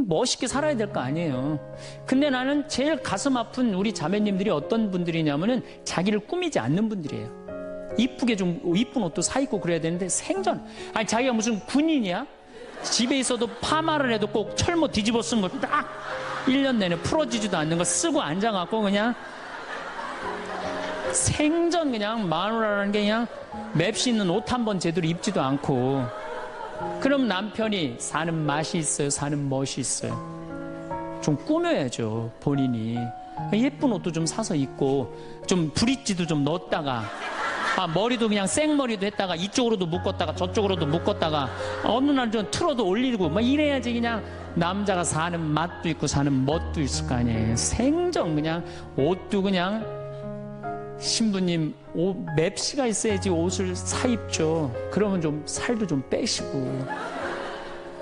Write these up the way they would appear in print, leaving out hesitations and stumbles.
멋있게 살아야 될 거 아니에요. 근데 나는 제일 가슴 아픈 우리 자매님들이 어떤 분들이냐면은 자기를 꾸미지 않는 분들이에요. 이쁘게 좀 이쁜 옷도 사 입고 그래야 되는데 생전 아니 자기가 무슨 군인이야? 집에 있어도 파마를 해도 꼭 철모 뒤집어 쓴 거 딱 1년 내내 풀어지지도 않는 거 쓰고 앉아갖고 그냥 생전 그냥 마누라라는 게 그냥 맵시 있는 옷 한 번 제대로 입지도 않고 그럼 남편이 사는 맛이 있어요? 사는 멋이 있어요? 좀 꾸며야죠 본인이. 예쁜 옷도 좀 사서 입고 좀 브릿지도 좀 넣었다가 머리도 그냥 생머리도 했다가 이쪽으로도 묶었다가 저쪽으로도 묶었다가 어느 날 좀 틀어도 올리고 막 이래야지 그냥 남자가 사는 맛도 있고 사는 멋도 있을 거 아니에요. 생전 그냥 옷도 그냥 신부님 옷 맵시가 있어야지 옷을 사 입죠. 그러면 좀 살도 좀 빼시고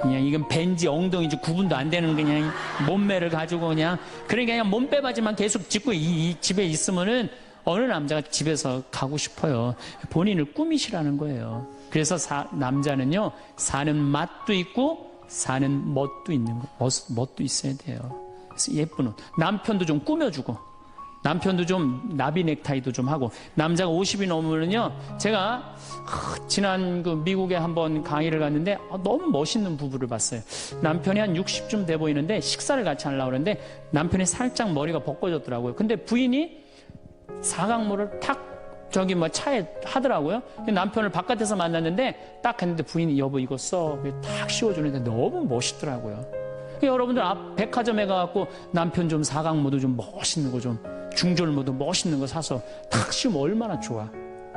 그냥 이건 벤지 엉덩이지 구분도 안 되는 그냥 몸매를 가지고 그냥 그러니까 그냥 몸빼바지만 계속 짚고 이 집에 있으면은 어느 남자가 집에서 가고 싶어요. 본인을 꾸미시라는 거예요. 그래서 남자는요 사는 맛도 있고 사는 멋도 있는 거, 멋도 있어야 돼요. 그래서 예쁜 옷. 남편도 좀 꾸며주고 남편도 좀 나비 넥타이도 좀 하고. 남자가 50이 넘으면요 제가 지난 그 미국에 한번 강의를 갔는데 너무 멋있는 부부를 봤어요. 남편이 한 60쯤 돼 보이는데 식사를 같이 하려고 그러는데 남편이 살짝 머리가 벗겨졌더라고요. 근데 부인이 사각모를 탁 저기 뭐 차에 하더라고요. 남편을 바깥에서 만났는데 딱 했는데 부인이 여보 이거 써 탁 씌워주는데 너무 멋있더라고요. 여러분들 앞 백화점에 가갖고 남편 좀 사각모도 좀 멋있는 거 좀 중절모도 멋있는 거 사서 탁 씌우면 얼마나 좋아.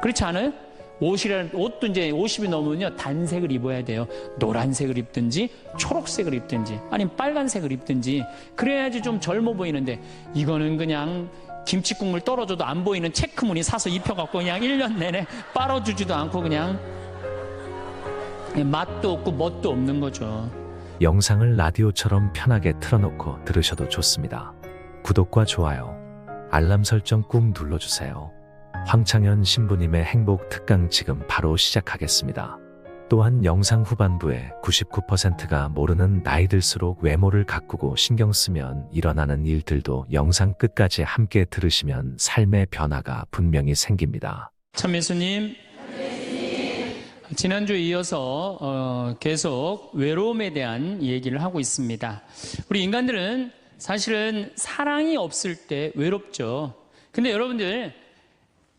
그렇지 않아요? 옷도 이제 50이 넘으면요 단색을 입어야 돼요. 노란색을 입든지 초록색을 입든지 아니면 빨간색을 입든지 그래야지 좀 젊어 보이는데 이거는 그냥 김치국물 떨어져도 안 보이는 체크무늬 사서 입혀갖고 그냥 1년 내내 빨아주지도 않고 그냥 맛도 없고 멋도 없는 거죠. 영상을 라디오처럼 편하게 틀어놓고 들으셔도 좋습니다. 구독과 좋아요, 알람 설정 꾹 눌러주세요. 황창현 신부님의 행복 특강 지금 바로 시작하겠습니다. 또한 영상 후반부에 99%가 모르는 나이 들수록 외모를 가꾸고 신경 쓰면 일어나는 일들도 영상 끝까지 함께 들으시면 삶의 변화가 분명히 생깁니다. 참예수님, 지난주에 이어서 계속 외로움에 대한 얘기를 하고 있습니다. 우리 인간들은 사실은 사랑이 없을 때 외롭죠. 근데 여러분들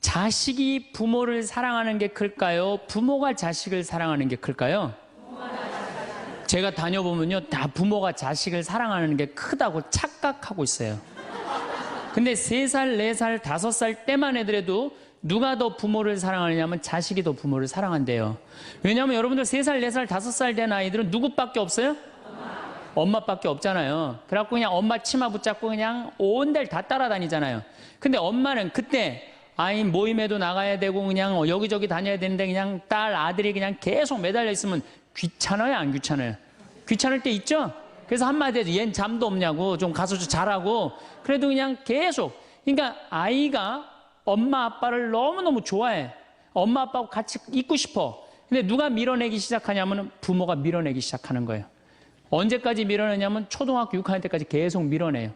자식이 부모를 사랑하는 게 클까요? 부모가 자식을 사랑하는 게 클까요? 제가 다녀보면요 다 부모가 자식을 사랑하는 게 크다고 착각하고 있어요. 근데 3살, 4살, 5살 때만 애들에도 누가 더 부모를 사랑하느냐면 자식이 더 부모를 사랑한대요. 왜냐하면 여러분들 3살, 4살, 5살 된 아이들은 누구밖에 없어요? 엄마밖에 없잖아요. 그래갖고 그냥 엄마 치마 붙잡고 그냥 온 데를 다 따라다니잖아요. 근데 엄마는 그때 아이 모임에도 나가야 되고 그냥 여기저기 다녀야 되는데 그냥 딸, 아들이 그냥 계속 매달려 있으면 귀찮아요, 안 귀찮아요? 귀찮을 때 있죠? 그래서 한마디 해도 얜 잠도 없냐고 좀 가서 좀 자라고 그래도 그냥 계속. 그러니까 아이가 엄마 아빠를 너무너무 좋아해. 엄마 아빠하고 같이 있고 싶어. 근데 누가 밀어내기 시작하냐면 부모가 밀어내기 시작하는 거예요. 언제까지 밀어내냐면 초등학교 6학년 때까지 계속 밀어내요.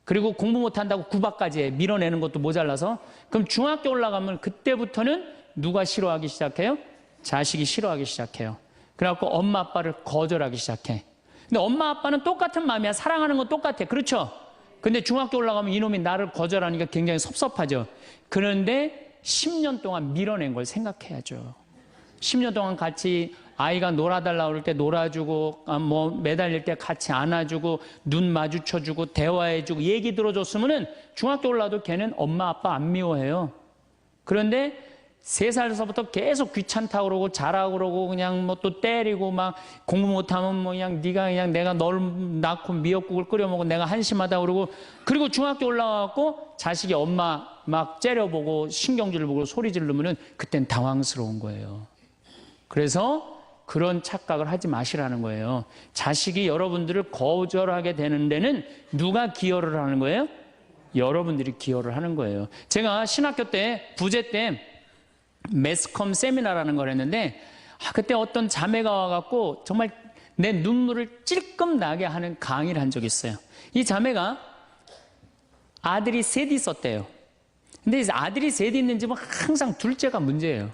그리고 공부 못한다고 구박까지 해. 밀어내는 것도 모자라서. 그럼 중학교 올라가면 그때부터는 누가 싫어하기 시작해요? 자식이 싫어하기 시작해요. 그래갖고 엄마 아빠를 거절하기 시작해. 근데 엄마 아빠는 똑같은 마음이야. 사랑하는 건 똑같아. 그렇죠? 근데 중학교 올라가면 이놈이 나를 거절하니까 굉장히 섭섭하죠. 그런데 10년 동안 밀어낸 걸 생각해야죠. 10년 동안 같이 아이가 놀아달라고 그럴 때 놀아주고 뭐 매달릴 때 같이 안아주고 눈 마주쳐주고 대화해주고 얘기 들어줬으면은 중학교 올라도 걔는 엄마 아빠 안 미워해요. 그런데 3살서부터 계속 귀찮다고 그러고 자라고 그러고 그냥 뭐 또 때리고 막 공부 못하면 뭐 그냥 네가 그냥 내가 널 낳고 미역국을 끓여 먹고 내가 한심하다고 그러고 그리고 중학교 올라가고 자식이 엄마 막 째려보고 신경질 보고 소리 지르면은 그땐 당황스러운 거예요. 그래서 그런 착각을 하지 마시라는 거예요. 자식이 여러분들을 거절하게 되는 데는 누가 기여를 하는 거예요? 여러분들이 기여를 하는 거예요. 제가 신학교 때 부제 때 매스컴 세미나라는 걸 했는데 그때 어떤 자매가 와갖고 정말 내 눈물을 찔끔 나게 하는 강의를 한 적이 있어요. 이 자매가 아들이 셋 있었대요. 근데 이제 아들이 셋 있는 집은 항상 둘째가 문제예요.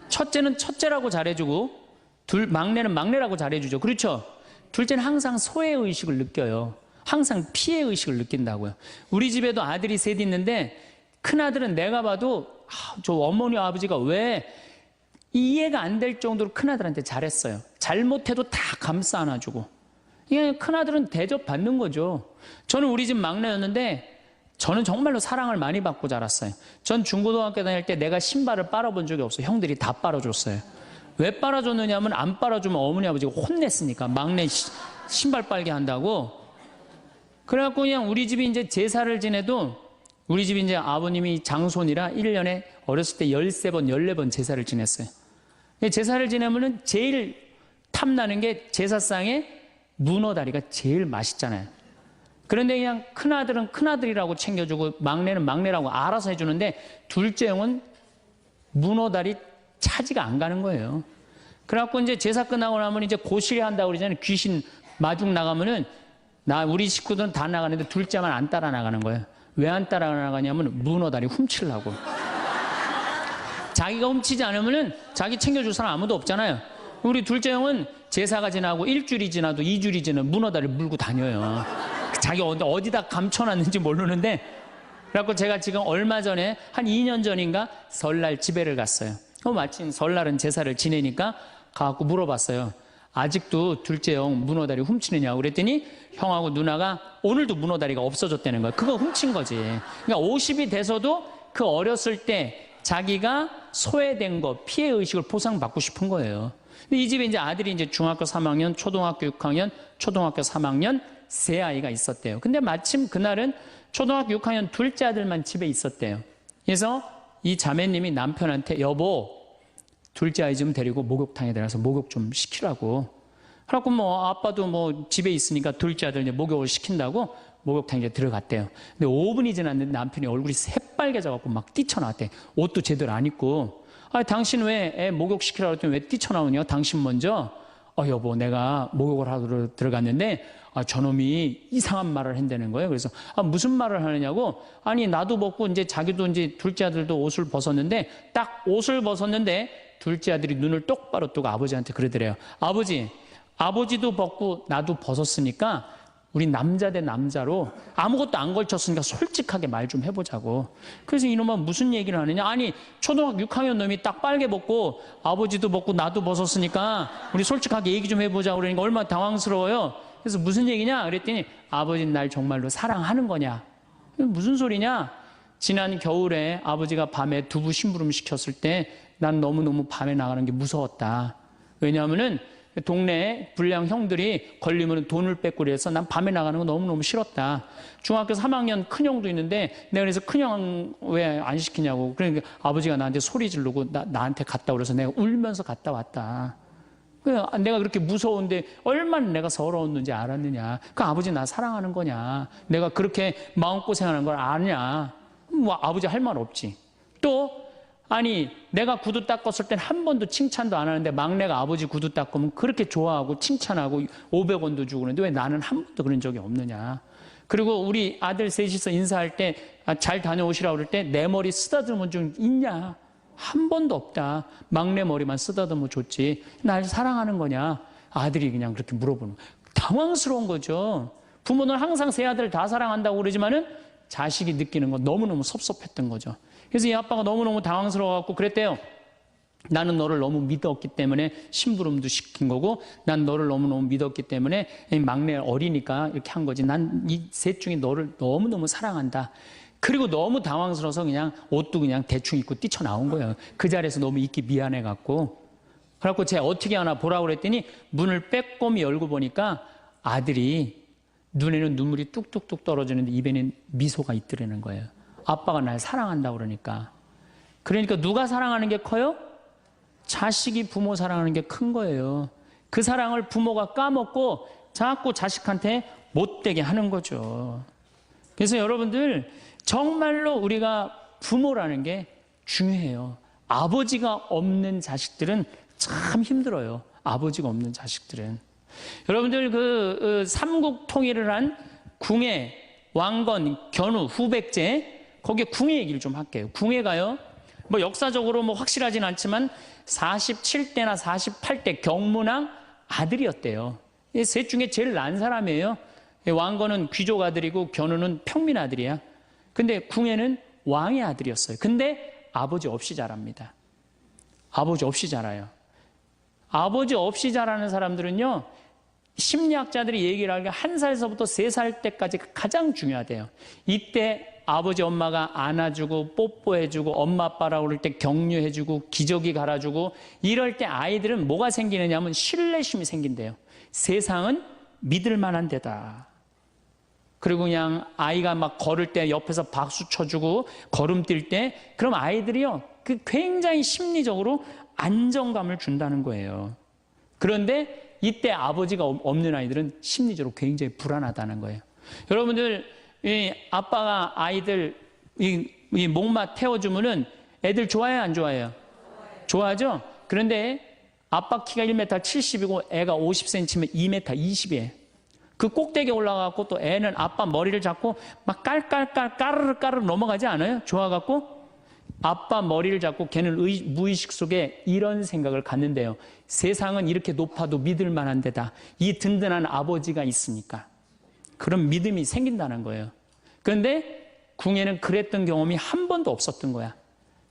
첫째는 첫째라고 잘해주고 막내는 막내라고 잘해주죠. 그렇죠? 둘째는 항상 소외의식을 느껴요. 항상 피해의식을 느낀다고요. 우리 집에도 아들이 셋 있는데 큰아들은 내가 봐도 저 어머니 아버지가 왜 이해가 안 될 정도로 큰아들한테 잘했어요. 잘못해도 다 감싸 안아주고. 이게 큰아들은 대접받는 거죠. 저는 우리 집 막내였는데 저는 정말로 사랑을 많이 받고 자랐어요. 전 중고등학교 다닐 때 내가 신발을 빨아본 적이 없어요. 형들이 다 빨아줬어요. 왜 빨아줬느냐면 안 빨아주면 어머니 아버지가 혼냈으니까 막내 신발 빨게 한다고. 그래갖고 그냥 우리 집이 이제 제사를 지내도 우리 집이 이제 아버님이 장손이라 1년에 어렸을 때 13번, 14번 제사를 지냈어요. 제사를 지내면은 제일 탐나는 게 제사상에 문어다리가 제일 맛있잖아요. 그런데 그냥 큰아들은 큰아들이라고 챙겨주고 막내는 막내라고 알아서 해주는데 둘째 형은 문어다리 차지가 안 가는 거예요. 그래갖고 이제 제사 끝나고 나면 이제 고시리 한다고 그러잖아요. 귀신 마중 나가면은 우리 식구들은 다 나가는데 둘째만 안 따라 나가는 거예요. 왜 안 따라 나가냐면 문어다리 훔치려고. 자기가 훔치지 않으면은 자기 챙겨줄 사람 아무도 없잖아요. 우리 둘째 형은 제사가 지나고 일주일이 지나도 2주일이 지나면 문어다리 물고 다녀요. 자기 어디다 감춰놨는지 모르는데. 그래갖고 제가 지금 얼마 전에 한 2년 전인가 설날 집에를 갔어요. 마침 설날은 제사를 지내니까 가갖고 물어봤어요. 아직도 둘째 형 문어다리 훔치느냐고 그랬더니 형하고 누나가 오늘도 문어다리가 없어졌다는 거예요. 그거 훔친 거지. 그러니까 50이 돼서도 그 어렸을 때 자기가 소외된 거, 피해의식을 보상받고 싶은 거예요. 근데 이 집에 이제 아들이 이제 중학교 3학년, 초등학교 6학년, 초등학교 3학년 세 아이가 있었대요. 근데 마침 그날은 초등학교 6학년 둘째 아들만 집에 있었대요. 그래서 이 자매님이 남편한테 여보, 둘째 아이 좀 데리고 목욕탕에 들어가서 목욕 좀 시키라고. 그래갖고 뭐 아빠도 뭐 집에 있으니까 둘째 아들 이제 목욕을 시킨다고 목욕탕에 들어갔대요. 근데 5분이 지났는데 남편이 얼굴이 새빨개져갖고 막 뛰쳐나왔대. 옷도 제대로 안 입고. 당신 왜 애 목욕 시키라고 했더니 왜 뛰쳐나오냐? 당신 먼저. 여보, 내가 목욕을 하러 들어갔는데 저놈이 이상한 말을 한다는 거예요. 그래서 무슨 말을 하느냐고. 아니 나도 벗고 이제 자기도 이제 둘째 아들도 옷을 벗었는데 딱 옷을 벗었는데 둘째 아들이 눈을 똑바로 뜨고 아버지한테 그러더래요. 아버지도 벗고 나도 벗었으니까 우리 남자 대 남자로 아무것도 안 걸쳤으니까 솔직하게 말 좀 해보자고. 그래서 이놈은 무슨 얘기를 하느냐. 아니 초등학교 6학년 놈이 딱 빨개 벗고 아버지도 벗고 나도 벗었으니까 우리 솔직하게 얘기 좀 해보자고. 그러니까 얼마나 당황스러워요. 그래서 무슨 얘기냐 그랬더니 아버지는 날 정말로 사랑하는 거냐. 무슨 소리냐. 지난 겨울에 아버지가 밤에 두부 심부름 시켰을 때 난 너무너무 밤에 나가는 게 무서웠다. 왜냐하면은 동네에 불량 형들이 걸리면 돈을 뺏고 그래서 난 밤에 나가는 거 너무너무 싫었다. 중학교 3학년 큰형도 있는데 내가 그래서 큰형 왜 안 시키냐고. 그러니까 아버지가 나한테 소리 지르고 나한테 갔다 그래서 내가 울면서 갔다 왔다. 내가 그렇게 무서운데 얼마나 내가 서러웠는지 알았느냐. 그 아버지 나 사랑하는 거냐. 내가 그렇게 마음고생하는 걸 아냐. 뭐 아버지 할 말 없지. 또 아니 내가 구두 닦았을 땐 한 번도 칭찬도 안 하는데 막내가 아버지 구두 닦으면 그렇게 좋아하고 칭찬하고 500원도 주고 그러는데 왜 나는 한 번도 그런 적이 없느냐. 그리고 우리 아들 셋이서 인사할 때 잘 다녀오시라고 그럴 때 내 머리 쓰다듬은 적 있냐. 한 번도 없다. 막내 머리만 쓰다듬어 줬지. 날 사랑하는 거냐. 아들이 그냥 그렇게 물어보는 거예요. 당황스러운 거죠. 부모는 항상 세 아들 다 사랑한다고 그러지만은 자식이 느끼는 건 너무너무 섭섭했던 거죠. 그래서 이 아빠가 너무너무 당황스러워갖고 그랬대요. 나는 너를 너무 믿었기 때문에 심부름도 시킨 거고 난 너를 너무너무 믿었기 때문에 막내 어리니까 이렇게 한 거지. 난 이 셋 중에 너를 너무너무 사랑한다. 그리고 너무 당황스러워서 그냥 옷도 그냥 대충 입고 뛰쳐나온 거예요. 그 자리에서 너무 있기 미안해갖고. 그래갖고 제가 어떻게 하나 보라고 그랬더니 문을 빼꼼히 열고 보니까 아들이 눈에는 눈물이 뚝뚝뚝 떨어지는데 입에는 미소가 있더라는 거예요. 아빠가 날 사랑한다고 그러니까. 그러니까 누가 사랑하는 게 커요? 자식이 부모 사랑하는 게 큰 거예요. 그 사랑을 부모가 까먹고 자꾸 자식한테 못되게 하는 거죠. 그래서 여러분들 정말로 우리가 부모라는 게 중요해요. 아버지가 없는 자식들은 참 힘들어요. 아버지가 없는 자식들은. 여러분들 그 삼국 통일을 한 궁예, 왕건, 견우, 후백제, 거기에 궁예 얘기를 좀 할게요. 궁예가요, 뭐 역사적으로 뭐 확실하진 않지만 47대나 48대 경문왕 아들이었대요. 이 셋 중에 제일 난 사람이에요. 왕건은 귀족 아들이고 견우는 평민 아들이야. 근데 궁예는 왕의 아들이었어요. 근데 아버지 없이 자랍니다. 아버지 없이 자라요. 아버지 없이 자라는 사람들은요, 심리학자들이 얘기를 하기를 1살서부터 3살 때까지 가장 중요하대요. 이때 아버지 엄마가 안아주고 뽀뽀해주고 엄마 아빠라고 그럴 때 격려해주고 기저귀 갈아주고 이럴 때 아이들은 뭐가 생기느냐 하면 신뢰심이 생긴대요. 세상은 믿을 만한 데다. 그리고 그냥 아이가 막 걸을 때 옆에서 박수 쳐주고 걸음 뛸 때 그럼 아이들이요, 그 굉장히 심리적으로 안정감을 준다는 거예요. 그런데 이때 아버지가 없는 아이들은 심리적으로 굉장히 불안하다는 거예요. 여러분들, 이 아빠가 아이들 이 목마 태워주면은 애들 좋아해요, 안 좋아해요? 좋아하죠? 그런데 아빠 키가 1m 70이고 애가 50cm면 2m 20이에요. 그 꼭대기에 올라가고 또 애는 아빠 머리를 잡고 막 깔깔깔 까르르 넘어가지 않아요? 좋아갖고 아빠 머리를 잡고 걔는 무의식 속에 이런 생각을 갖는데요. 세상은 이렇게 높아도 믿을 만한 데다. 이 든든한 아버지가 있으니까. 그런 믿음이 생긴다는 거예요. 그런데 궁예는 그랬던 경험이 한 번도 없었던 거야.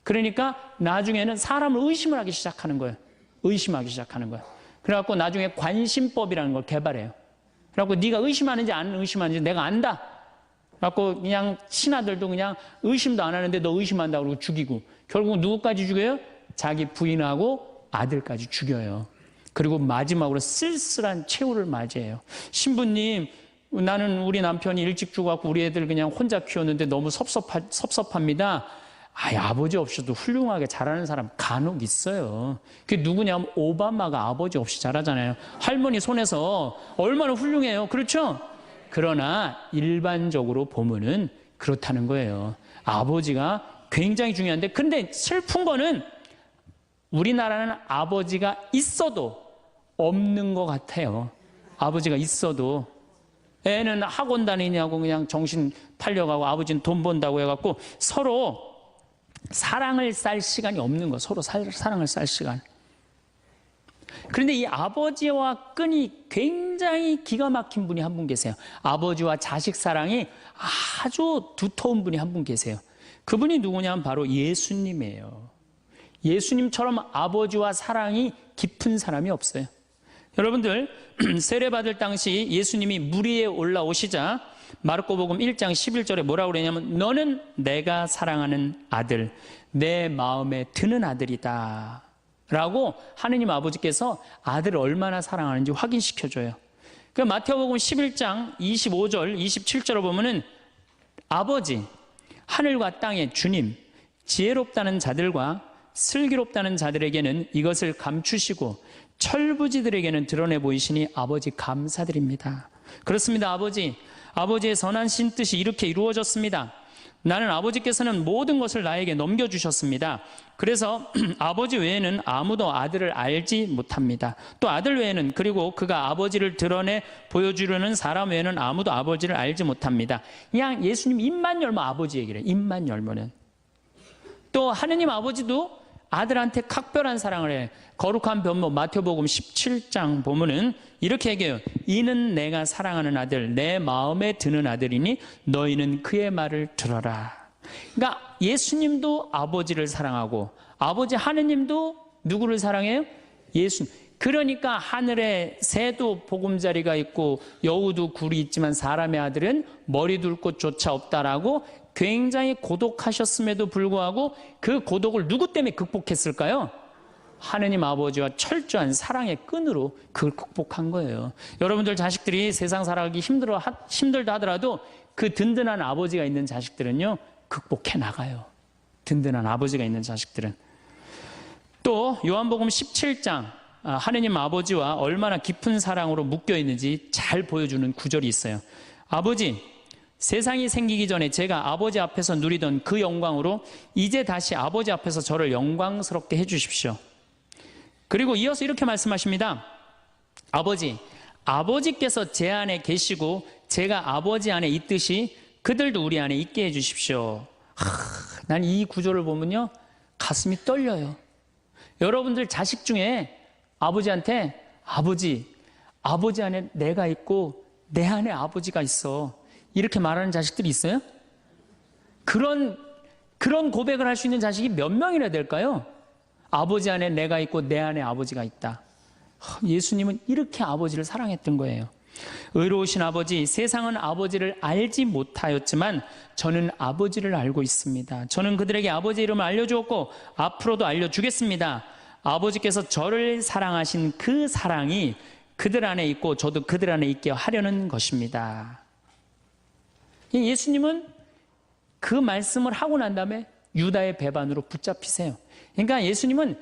그러니까 나중에는 사람을 의심을 하기 시작하는 거예요. 의심하기 시작하는 거예요. 그래갖고 나중에 관심법이라는 걸 개발해요. 그래갖고 네가 의심하는지 안 의심하는지 내가 안다. 그래갖고 그냥 신하들도 그냥 의심도 안 하는데 너 의심한다고 그러고 죽이고, 결국 누구까지 죽여요? 자기 부인하고 아들까지 죽여요. 그리고 마지막으로 쓸쓸한 최후를 맞이해요. 신부님, 나는 우리 남편이 일찍 죽어갖고 우리 애들 그냥 혼자 키웠는데 너무 섭섭합니다. 아버지 없이도 훌륭하게 자라는 사람 간혹 있어요. 그게 누구냐면 오바마가 아버지 없이 자라잖아요. 할머니 손에서 얼마나 훌륭해요. 그렇죠? 그러나 일반적으로 보면은 그렇다는 거예요. 아버지가 굉장히 중요한데, 근데 슬픈 거는 우리나라는 아버지가 있어도 없는 것 같아요. 아버지가 있어도 애는 학원 다니냐고 그냥 정신 팔려가고 아버지는 돈 번다고 해갖고 서로 사랑을 쌀 시간이 없는 거, 서로 사랑을 쌀 시간. 그런데 이 아버지와 끈이 굉장히 기가 막힌 분이 한 분 계세요. 아버지와 자식 사랑이 아주 두터운 분이 한 분 계세요. 그분이 누구냐면 바로 예수님이에요. 예수님처럼 아버지와 사랑이 깊은 사람이 없어요. 여러분들, 세례받을 당시 예수님이 물 위에 올라오시자 마르코복음 1장 11절에 뭐라고 그러냐면 너는 내가 사랑하는 아들, 내 마음에 드는 아들이다 라고 하느님 아버지께서 아들을 얼마나 사랑하는지 확인시켜줘요. 그 마태복음 11장 25절 27절을 보면은 아버지, 하늘과 땅의 주님, 지혜롭다는 자들과 슬기롭다는 자들에게는 이것을 감추시고 철부지들에게는 드러내 보이시니 아버지 감사드립니다. 그렇습니다. 아버지의 선하신 뜻이 이렇게 이루어졌습니다. 나는 아버지께서는 모든 것을 나에게 넘겨주셨습니다. 그래서 아버지 외에는 아무도 아들을 알지 못합니다. 또 아들 외에는, 그리고 그가 아버지를 드러내 보여주려는 사람 외에는 아무도 아버지를 알지 못합니다. 그냥 예수님 입만 열면 아버지 얘기를 해요. 입만 열면은. 또 하느님 아버지도 아들한테 각별한 사랑을 해. 거룩한 변모 마태복음 17장 보면은 이렇게 얘기해요. 이는 내가 사랑하는 아들, 내 마음에 드는 아들이니 너희는 그의 말을 들어라. 그러니까 예수님도 아버지를 사랑하고 아버지 하느님도 누구를 사랑해요? 예수님. 그러니까 하늘에 새도 보금자리가 있고 여우도 굴이 있지만 사람의 아들은 머리 둘 곳조차 없다라고 굉장히 고독하셨음에도 불구하고 그 고독을 누구 때문에 극복했을까요? 하느님 아버지와 철저한 사랑의 끈으로 그걸 극복한 거예요. 여러분들 자식들이 세상 살아가기 힘들다 하더라도 그 든든한 아버지가 있는 자식들은요, 극복해 나가요. 든든한 아버지가 있는 자식들은. 또 요한복음 17장 하느님 아버지와 얼마나 깊은 사랑으로 묶여 있는지 잘 보여주는 구절이 있어요. 아버지, 세상이 생기기 전에 제가 아버지 앞에서 누리던 그 영광으로 이제 다시 아버지 앞에서 저를 영광스럽게 해주십시오. 그리고 이어서 이렇게 말씀하십니다. 아버지, 아버지께서 제 안에 계시고 제가 아버지 안에 있듯이 그들도 우리 안에 있게 해주십시오. 난 이 구조를 보면요, 가슴이 떨려요. 여러분들 자식 중에 아버지한테 아버지 안에 내가 있고 내 안에 아버지가 있어, 이렇게 말하는 자식들이 있어요? 그런 고백을 할 수 있는 자식이 몇 명이나 될까요? 아버지 안에 내가 있고 내 안에 아버지가 있다. 예수님은 이렇게 아버지를 사랑했던 거예요. 의로우신 아버지, 세상은 아버지를 알지 못하였지만 저는 아버지를 알고 있습니다. 저는 그들에게 아버지 이름을 알려주었고 앞으로도 알려주겠습니다. 아버지께서 저를 사랑하신 그 사랑이 그들 안에 있고 저도 그들 안에 있게 하려는 것입니다. 예수님은 그 말씀을 하고 난 다음에 유다의 배반으로 붙잡히세요. 그러니까 예수님은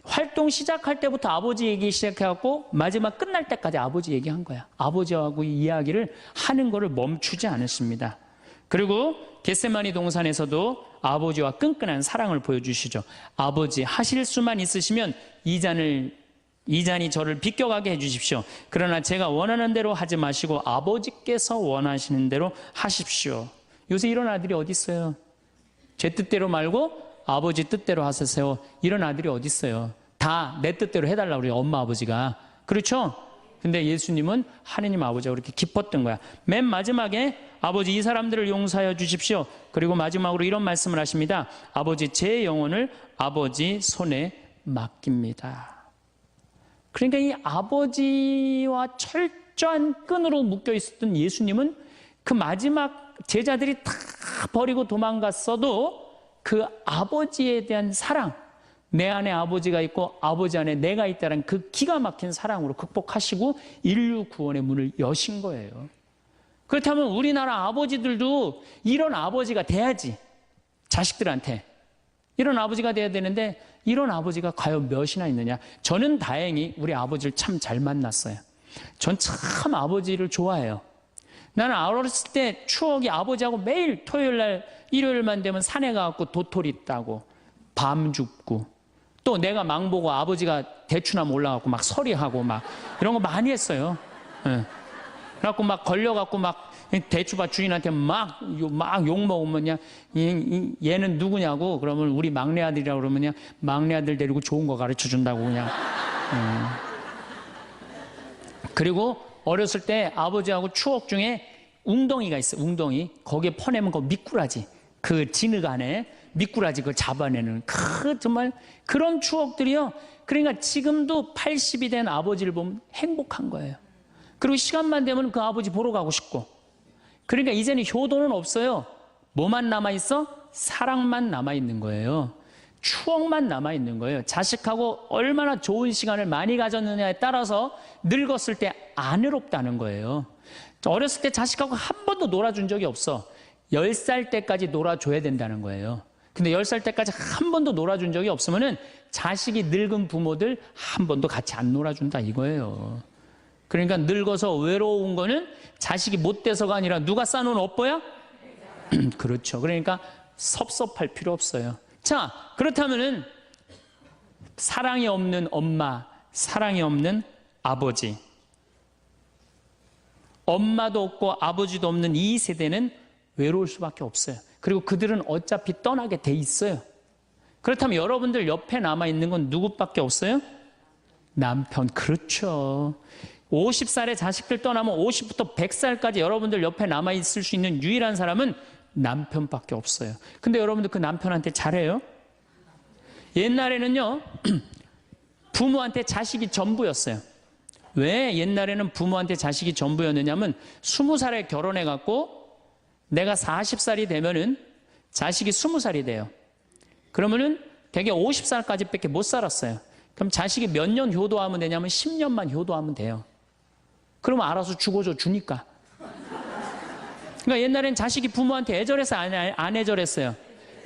활동 시작할 때부터 아버지 얘기 시작해갖고 마지막 끝날 때까지 아버지 얘기한 거야. 아버지하고 이야기를 하는 거를 멈추지 않으십니다. 그리고 겟세마니 동산에서도 아버지와 끈끈한 사랑을 보여주시죠. 아버지, 하실 수만 있으시면 이 잔이 저를 비껴가게 해주십시오. 그러나 제가 원하는 대로 하지 마시고 아버지께서 원하시는 대로 하십시오. 요새 이런 아들이 어디 있어요? 제 뜻대로 말고 아버지 뜻대로 하세요. 이런 아들이 어디 있어요? 다 내 뜻대로 해달라고 그래요, 엄마 아버지가. 그렇죠? 근데 예수님은 하느님 아버지가 그렇게 기뻤던 거야. 맨 마지막에 아버지, 이 사람들을 용서하여 주십시오. 그리고 마지막으로 이런 말씀을 하십니다. 아버지, 제 영혼을 아버지 손에 맡깁니다. 그러니까 이 아버지와 철저한 끈으로 묶여 있었던 예수님은 그 마지막 제자들이 다 버리고 도망갔어도 그 아버지에 대한 사랑, 내 안에 아버지가 있고 아버지 안에 내가 있다는 그 기가 막힌 사랑으로 극복하시고 인류 구원의 문을 여신 거예요. 그렇다면 우리나라 아버지들도 이런 아버지가 돼야지. 자식들한테 이런 아버지가 돼야 되는데 이런 아버지가 과연 몇이나 있느냐. 저는 다행히 우리 아버지를 참 잘 만났어요. 전 참 아버지를 좋아해요. 나는 어렸을 때 추억이 아버지하고 매일 토요일날 일요일만 되면 산에 가갖고 도토리 따고 밤 줍고 또 내가 망보고 아버지가 대추나무 올라가고 막 서리하고 막 이런 거 많이 했어요. 예. 그래갖고 막 걸려갖고 막 대추밭 주인한테 막 욕먹으면 그냥 얘는 누구냐고 그러면 우리 막내 아들이라고 그러면 그냥 막내 아들 데리고 좋은 거 가르쳐 준다고 그냥. 그리고 어렸을 때 아버지하고 추억 중에 웅덩이가 있어요. 웅덩이. 거기에 퍼내면 그 미꾸라지. 그 진흙 안에 미꾸라지 그걸 잡아내는 정말 그런 추억들이요. 그러니까 지금도 80이 된 아버지를 보면 행복한 거예요. 그리고 시간만 되면 그 아버지 보러 가고 싶고. 그러니까 이제는 효도는 없어요. 뭐만 남아있어? 사랑만 남아있는 거예요. 추억만 남아있는 거예요. 자식하고 얼마나 좋은 시간을 많이 가졌느냐에 따라서 늙었을 때 안 외롭다는 거예요. 어렸을 때 자식하고 한 번도 놀아준 적이 없어. 10살 때까지 놀아줘야 된다는 거예요. 근데 10살 때까지 한 번도 놀아준 적이 없으면은 자식이 늙은 부모들 한 번도 같이 안 놀아준다 이거예요. 그러니까 늙어서 외로운 거는 자식이 못 돼서가 아니라 누가 싸놓은 업보야? 그렇죠. 그러니까 섭섭할 필요 없어요. 자, 그렇다면은 사랑이 없는 엄마, 사랑이 없는 아버지, 엄마도 없고 아버지도 없는 이 세대는 외로울 수밖에 없어요. 그리고 그들은 어차피 떠나게 돼 있어요. 그렇다면 여러분들 옆에 남아있는 건 누구밖에 없어요? 남편. 그렇죠. 50살에 자식들 떠나면 50부터 100살까지 여러분들 옆에 남아있을 수 있는 유일한 사람은 남편밖에 없어요. 근데 여러분들 그 남편한테 잘해요? 옛날에는요, 부모한테 자식이 전부였어요. 왜 옛날에는 부모한테 자식이 전부였느냐면 20살에 결혼해갖고 내가 40살이 되면은 자식이 20살이 돼요. 그러면은 대개 50살까지 밖에 못 살았어요. 그럼 자식이 몇 년 효도하면 되냐면 10년만 효도하면 돼요. 그러면 알아서 죽어줘 주니까. 그러니까 옛날엔 자식이 부모한테 애절해서 안 애절했어요?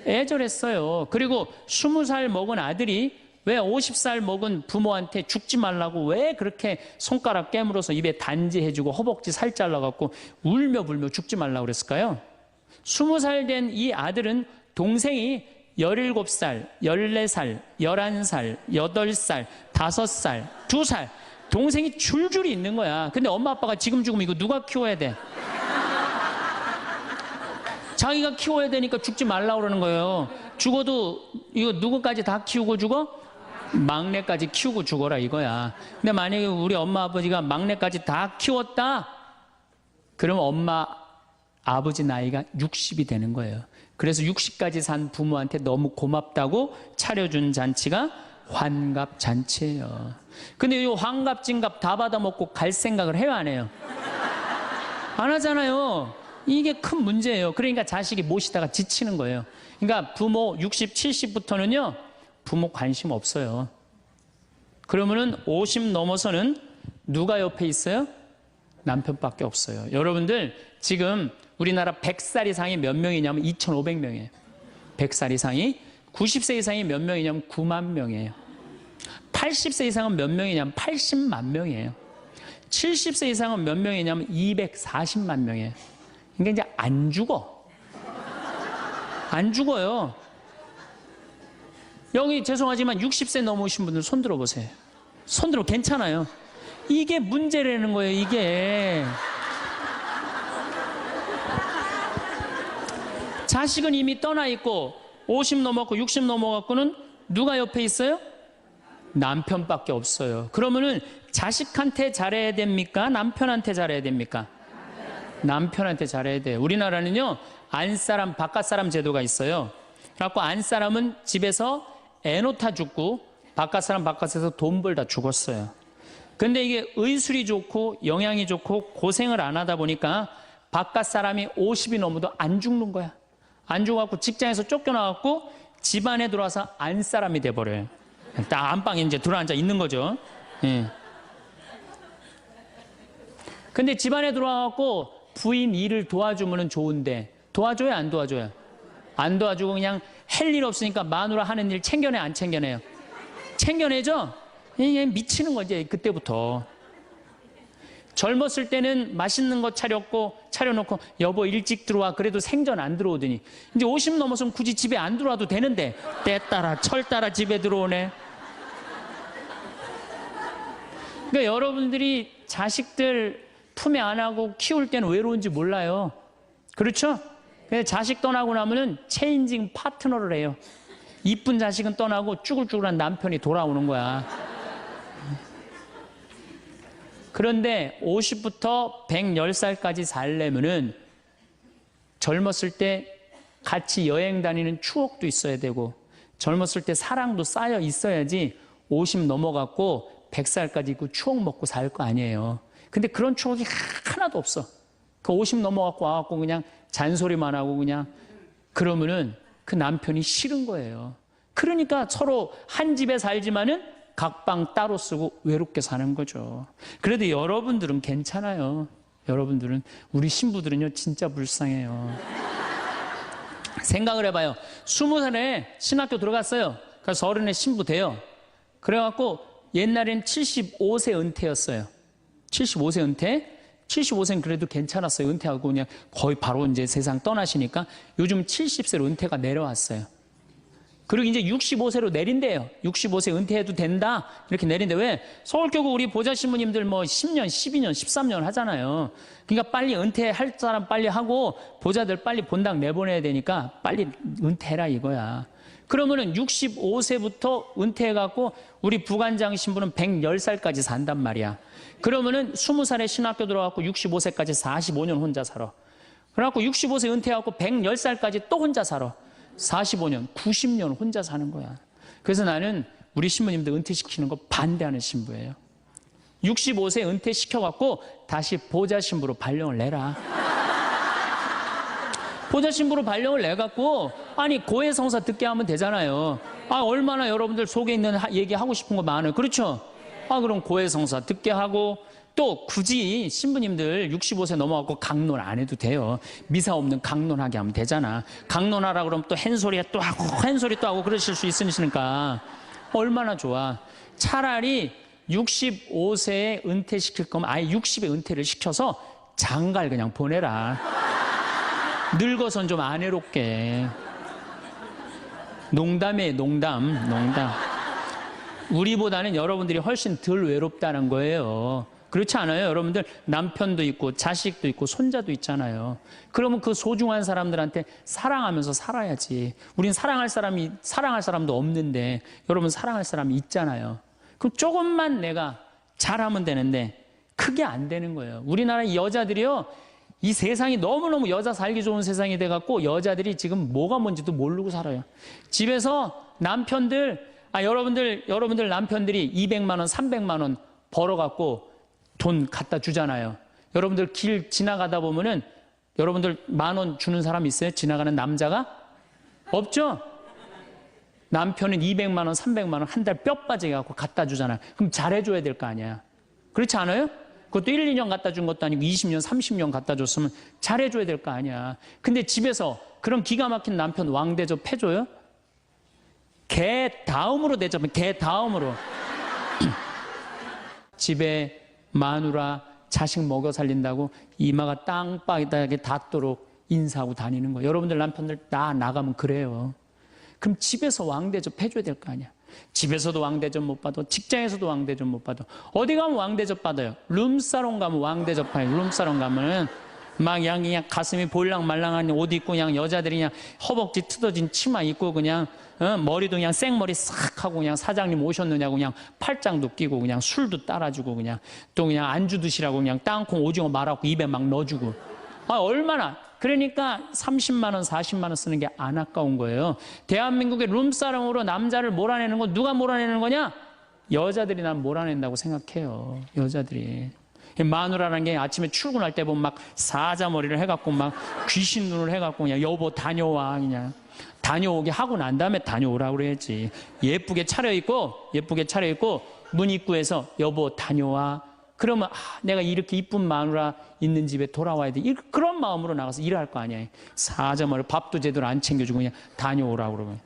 애절했어요. 그리고 20살 먹은 아들이 왜 50살 먹은 부모한테 죽지 말라고 왜 그렇게 손가락 깨물어서 입에 단지해주고 허벅지 살 잘라갖고 울며 불며 죽지 말라고 그랬을까요? 20살 된 이 아들은 동생이 17살, 14살, 11살, 8살, 5살, 2살 동생이 줄줄이 있는 거야. 근데 엄마 아빠가 지금 죽으면 이거 누가 키워야 돼? 자기가 키워야 되니까 죽지 말라 그러는 거예요. 죽어도 이거 누구까지 다 키우고 죽어? 막내까지 키우고 죽어라 이거야. 근데 만약에 우리 엄마 아버지가 막내까지 다 키웠다? 그럼 엄마 아버지 나이가 60이 되는 거예요. 그래서 60까지 산 부모한테 너무 고맙다고 차려준 잔치가 환갑잔치예요. 근데 이 환갑진갑 다 받아먹고 갈 생각을 해요, 안 해요? 안 하잖아요. 이게 큰 문제예요. 그러니까 자식이 모시다가 지치는 거예요. 그러니까 부모 60, 70부터는요 부모 관심 없어요. 그러면은 50 넘어서는 누가 옆에 있어요? 남편밖에 없어요. 여러분들 지금 우리나라 100살 이상이 몇 명이냐면 2,500명이에요. 100살 이상이. 90세 이상이 몇 명이냐면 9만 명이에요. 80세 이상은 몇 명이냐면 80만 명이에요. 70세 이상은 몇 명이냐면 240만 명이에요. 그러니까 이제 안 죽어. 안 죽어요. 여기 죄송하지만 60세 넘으신 분들 손 들어보세요. 손 들어 괜찮아요. 이게 문제라는 거예요, 이게. 자식은 이미 떠나 있고 50 넘었고 60 넘어갖고는 누가 옆에 있어요? 남편밖에 없어요. 그러면은 자식한테 잘해야 됩니까? 남편한테 잘해야 됩니까? 남편한테 잘해야 돼요. 우리나라는요 안사람 바깥사람 제도가 있어요. 그래갖고 안사람은 집에서 애 놓다 죽고 바깥사람 바깥에서 돈 벌다 죽었어요. 근데 이게 의술이 좋고 영양이 좋고 고생을 안 하다 보니까 바깥사람이 50이 넘어도 안 죽는 거야. 안 죽어갖고 직장에서 쫓겨나갖고 집안에 들어와서 안사람이 돼버려요. 딱 안방에 이제 들어앉아 있는 거죠. 예. 근데 집안에 들어와갖고 부인 일을 도와주면 좋은데 도와줘요, 안 도와줘요? 안 도와주고 그냥 할 일 없으니까 마누라 하는 일 챙겨내, 안 챙겨내요? 챙겨내죠? 이게 미치는 거지, 그때부터. 젊었을 때는 맛있는 거 차려놓고 여보 일찍 들어와. 그래도 생전 안 들어오더니 이제 50 넘어서면 굳이 집에 안 들어와도 되는데 때 따라 철 따라 집에 들어오네. 그러니까 여러분들이 자식들 품에 안하고 키울 때는 외로운지 몰라요. 그렇죠? 자식 떠나고 나면은 체인징 파트너를 해요. 이쁜 자식은 떠나고 쭈글쭈글한 남편이 돌아오는 거야. 그런데 50부터 110살까지 살려면은 젊었을 때 같이 여행 다니는 추억도 있어야 되고 젊었을 때 사랑도 쌓여 있어야지 50 넘어갔고 100살까지 그 추억 먹고 살 거 아니에요. 근데 그런 추억이 하나도 없어. 그 50 넘어갖고 와갖고 그냥 잔소리만 하고 그냥 그러면은 그 남편이 싫은 거예요. 그러니까 서로 한 집에 살지만은 각방 따로 쓰고 외롭게 사는 거죠. 그래도 여러분들은 괜찮아요. 여러분들은, 우리 신부들은요 진짜 불쌍해요. 생각을 해봐요. 20살에 신학교 들어갔어요. 그래서 30에 신부 돼요. 그래갖고 옛날엔 75세 은퇴였어요. 75세 은퇴. 75세는 그래도 괜찮았어요. 은퇴하고 그냥 거의 바로 이제 세상 떠나시니까 요즘 70세로 은퇴가 내려왔어요. 그리고 이제 65세로 내린대요. 65세 은퇴해도 된다. 이렇게 내린대. 왜? 서울교구 우리 보좌 신부님들 뭐 10년, 12년, 13년 하잖아요. 그러니까 빨리 은퇴할 사람 빨리 하고 보좌들 빨리 본당 내보내야 되니까 빨리 은퇴해라 이거야. 그러면은 65세부터 은퇴해갖고 우리 부관장 신부는 110살까지 산단 말이야. 그러면은 20살에 신학교 들어갖고 65세까지 45년 혼자 살아. 그래갖고 65세 은퇴해갖고 110살까지 또 혼자 살아. 45년, 90년 혼자 사는 거야. 그래서 나는 우리 신부님들 은퇴시키는 거 반대하는 신부예요. 65세 은퇴시켜갖고 다시 보좌 신부로 발령을 내라. 보좌 신부로 발령을 내갖고 아니 고해성사 듣게 하면 되잖아요. 아 얼마나 여러분들 속에 있는 얘기하고 싶은 거 많아요. 그렇죠? 아 그럼 고해성사 듣게 하고 또 굳이 신부님들 65세 넘어가고 강론 안 해도 돼요. 미사 없는 강론하게 하면 되잖아. 강론하라 그러면 또 한 소리 또 하고 그러실 수 있으니까 얼마나 좋아. 차라리 65세에 은퇴시킬 거면 아예 60에 은퇴를 시켜서 장가를 그냥 보내라. 늙어선 좀 안 해롭게. 농담이에요, 농담. 우리보다는 여러분들이 훨씬 덜 외롭다는 거예요. 그렇지 않아요? 여러분들 남편도 있고 자식도 있고 손자도 있잖아요. 그러면 그 소중한 사람들한테 사랑하면서 살아야지. 우린 사랑할 사람도 없는데 여러분 사랑할 사람이 있잖아요. 그럼 조금만 내가 잘하면 되는데 그게 안 되는 거예요. 우리나라 여자들이요, 이 세상이 너무너무 여자 살기 좋은 세상이 돼갖고 여자들이 지금 뭐가 뭔지도 모르고 살아요. 집에서 남편들, 여러분들 남편들이 200만 원, 300만 원 벌어갖고 돈 갖다 주잖아요. 여러분들 길 지나가다 보면은 여러분들 10,000원 주는 사람 있어요? 지나가는 남자가? 없죠? 남편은 200만 원, 300만 원 한 달 뼈 빠지게 갖고 갖다 주잖아요. 그럼 잘해줘야 될 거 아니야. 그렇지 않아요? 그것도 1, 2년 갖다 준 것도 아니고 20년, 30년 갖다 줬으면 잘해줘야 될 거 아니야. 근데 집에서 그런 기가 막힌 남편 왕대접 해줘요? 개 다음으로 대접해. 개 다음으로. 집에 마누라 자식 먹여 살린다고 이마가 땅바닥에 닿도록 인사하고 다니는 거예요. 여러분들 남편들 다 나가면 그래요. 그럼 집에서 왕대접 해줘야 될 거 아니야. 집에서도 왕대접 못 받아, 직장에서도 왕대접 못 받아. 어디 가면 왕대접 받아요? 룸사롱 가면 왕대접 받아요. 룸사롱 가면은 막 그냥 가슴이 볼랑말랑한 옷 입고 그냥 여자들이 그냥 허벅지 트어진 치마 입고 그냥 머리도 그냥 생머리 싹 하고 그냥 사장님 오셨느냐고 그냥 팔짱도 끼고 그냥 술도 따라주고 그냥 또 그냥 안주 드시라고 그냥 땅콩 오징어 말아갖고 입에 막 넣어주고. 얼마나. 그러니까 30만 원, 40만 원 쓰는 게 안 아까운 거예요. 대한민국의 룸사롱으로 남자를 몰아내는 건 누가 몰아내는 거냐? 여자들이 난 몰아낸다고 생각해요. 여자들이. 마누라라는 게 아침에 출근할 때 보면 막 사자머리를 해갖고 막 귀신 눈을 해갖고 그냥 여보 다녀와 그냥 다녀오게 하고 난 다음에 다녀오라고 그래야지. 예쁘게 차려입고 문 입구에서 여보 다녀와. 그러면 내가 이렇게 이쁜 마누라 있는 집에 돌아와야 돼. 그런 마음으로 나가서 일할 거 아니야. 사자머리 밥도 제대로 안 챙겨주고 그냥 다녀오라고 그러면.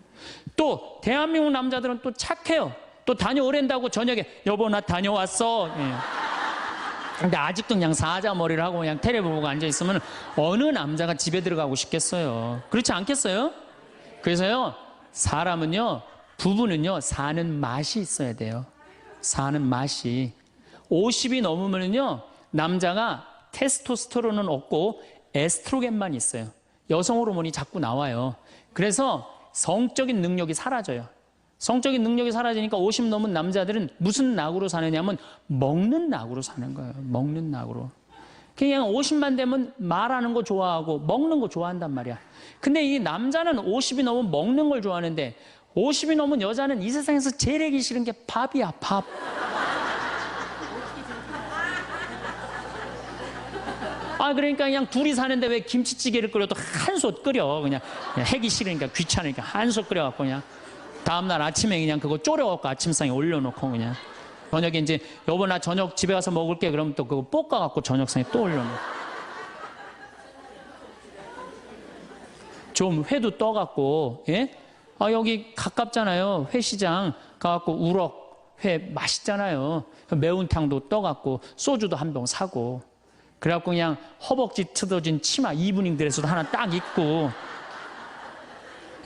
또 대한민국 남자들은 또 착해요. 또 다녀오랜다고 저녁에 여보 나 다녀왔어. 예. 근데 아직도 그냥 사자머리를 하고 그냥 테레비 보고 앉아있으면 어느 남자가 집에 들어가고 싶겠어요. 그렇지 않겠어요? 그래서요, 사람은요, 부부는요, 사는 맛이 있어야 돼요. 사는 맛이. 50이 넘으면요, 남자가 테스토스테론은 없고 에스트로겐만 있어요. 여성 호르몬이 자꾸 나와요. 그래서 성적인 능력이 사라져요. 성적인 능력이 사라지니까 50 넘은 남자들은 무슨 낙으로 사느냐면 먹는 낙으로 사는 거예요. 먹는 낙으로. 그냥 50만 되면 말하는 거 좋아하고 먹는 거 좋아한단 말이야. 근데 이 남자는 50이 넘으면 먹는 걸 좋아하는데 50이 넘은 여자는 이 세상에서 제일 하기 싫은 게 밥이야, 밥. 그러니까 그냥 둘이 사는데 왜 김치찌개를 끓여도 한솥 끓여. 그냥 하기 싫으니까 귀찮으니까 한솥 끓여갖고 그냥 다음날 아침에 그냥 그거 졸여갖고 아침상에 올려놓고 그냥 저녁에 이제 여보 나 저녁 집에 가서 먹을게 그러면 또 그거 볶아갖고 저녁상에 또 올려놓고 좀 회도 떠갖고 예? 여기 가깝잖아요. 회시장 가갖고 우럭 회 맛있잖아요. 매운탕도 떠갖고 소주도 한 병 사고 그래갖고 그냥 허벅지 트어진 치마 이브닝 드레스도 하나 딱 입고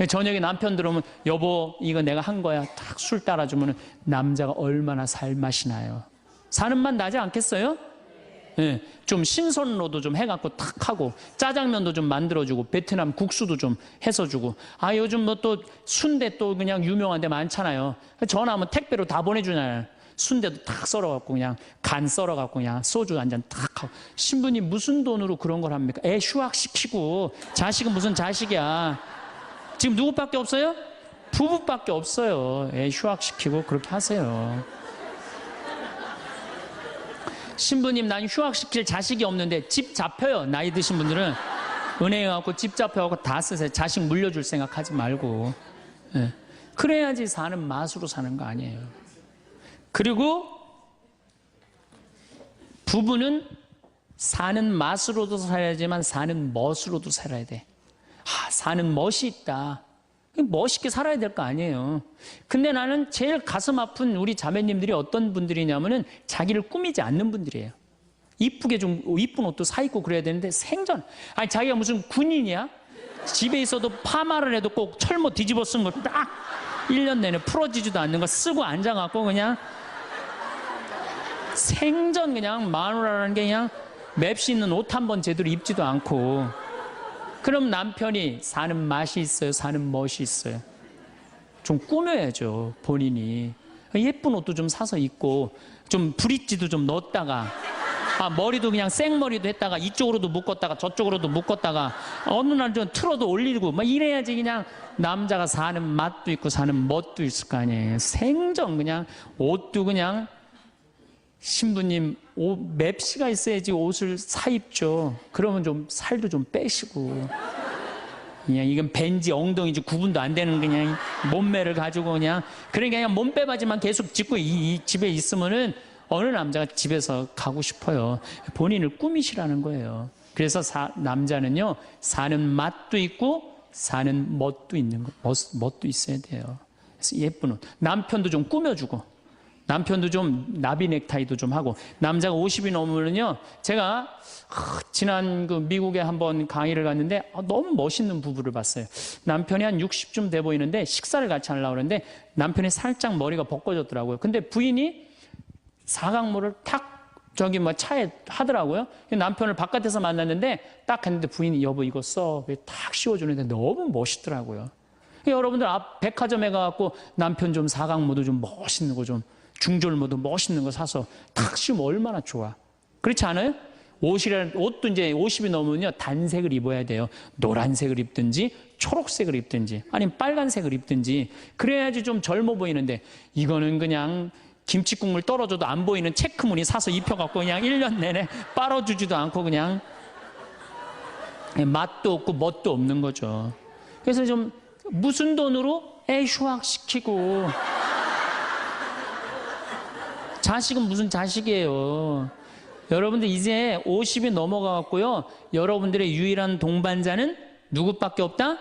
저녁에 남편 들어오면 여보 이거 내가 한 거야 딱 술 따라주면 남자가 얼마나 살맛이 나요. 사는 맛 나지 않겠어요? 예, 좀 신선로도 좀 해갖고 탁 하고 짜장면도 좀 만들어주고 베트남 국수도 좀 해서 주고 요즘 뭐 또 순대 또 그냥 유명한 데 많잖아요. 전화하면 택배로 다 보내주잖아요. 순대도 탁 썰어갖고 그냥 간 썰어갖고 그냥 소주 한 잔 탁 하고 신부님 무슨 돈으로 그런 걸 합니까? 애 휴학시키고 자식은 무슨 자식이야. 지금 누구밖에 없어요? 부부밖에 없어요. 애 휴학시키고 그렇게 하세요. 신부님 난 휴학시킬 자식이 없는데 집 잡혀요. 나이 드신 분들은 은행에 가고 집 잡혀가고 다 쓰세요. 자식 물려줄 생각하지 말고. 예. 그래야지 사는 맛으로 사는 거 아니에요. 그리고 부부는 사는 맛으로도 살아야지만 사는 멋으로도 살아야 돼. 사는 멋이 있다. 멋있게 살아야 될 거 아니에요. 근데 나는 제일 가슴 아픈 우리 자매님들이 어떤 분들이냐면은 자기를 꾸미지 않는 분들이에요. 이쁘게 좀 이쁜 옷도 사 입고 그래야 되는데 생전 자기가 무슨 군인이야? 집에 있어도 파마를 해도 꼭 철모 뒤집어 쓴 걸 딱 1년 내내 풀어지지도 않는 거 쓰고 앉아갖고 그냥 생전 그냥 마누라라는 게 그냥 맵시 있는 옷 한 번 제대로 입지도 않고. 그럼 남편이 사는 맛이 있어요? 사는 멋이 있어요? 좀 꾸며야죠, 본인이. 예쁜 옷도 좀 사서 입고, 좀 브릿지도 좀 넣었다가, 머리도 그냥 생머리도 했다가, 이쪽으로도 묶었다가, 저쪽으로도 묶었다가, 어느 날 좀 틀어도 올리고, 막 이래야지 그냥 남자가 사는 맛도 있고, 사는 멋도 있을 거 아니에요. 생전 그냥, 옷도 그냥, 신부님, 맵시가 있어야지 옷을 사 입죠. 그러면 좀 살도 좀 빼시고. 그냥 이건 벤지 엉덩이지 구분도 안 되는 그냥 몸매를 가지고 그러니까 그냥 몸빼바지만 계속 짚고 이 집에 있으면은 어느 남자가 집에서 가고 싶어요. 본인을 꾸미시라는 거예요. 그래서 남자는요, 사는 맛도 있고 사는 멋도 있는 거, 멋도 있어야 돼요. 그래서 예쁜 옷. 남편도 좀 꾸며주고, 남편도 좀 나비 넥타이도 좀 하고. 남자가 50이 넘으면요, 제가 지난 그 미국에 한번 강의를 갔는데 너무 멋있는 부부를 봤어요. 남편이 한 60쯤 돼 보이는데 식사를 같이 하려고 그러는데 남편이 살짝 머리가 벗겨졌더라고요. 근데 부인이 사각모를 탁 저기 차에 하더라고요. 남편을 바깥에서 만났는데 딱 했는데 부인이 여보 이거 써. 탁 씌워주는데 너무 멋있더라고요. 여러분들 앞 백화점에 가갖고 남편 좀 사각모도 좀 멋있는 거 좀 중절모도 멋있는 거 사서 탁 씌우면 얼마나 좋아. 그렇지 않아요? 옷도 이제 50이 넘으면요, 단색을 입어야 돼요. 노란색을 입든지, 초록색을 입든지, 아니면 빨간색을 입든지, 그래야지 좀 젊어 보이는데, 이거는 그냥 김치 국물 떨어져도 안 보이는 체크무늬 사서 입혀갖고 그냥 1년 내내 빨아주지도 않고 그냥 맛도 없고 멋도 없는 거죠. 그래서 좀 무슨 돈으로 애 휴학시키고, 자식은 무슨 자식이에요. 여러분들 이제 50이 넘어가갖고요, 여러분들의 유일한 동반자는 누구밖에 없다?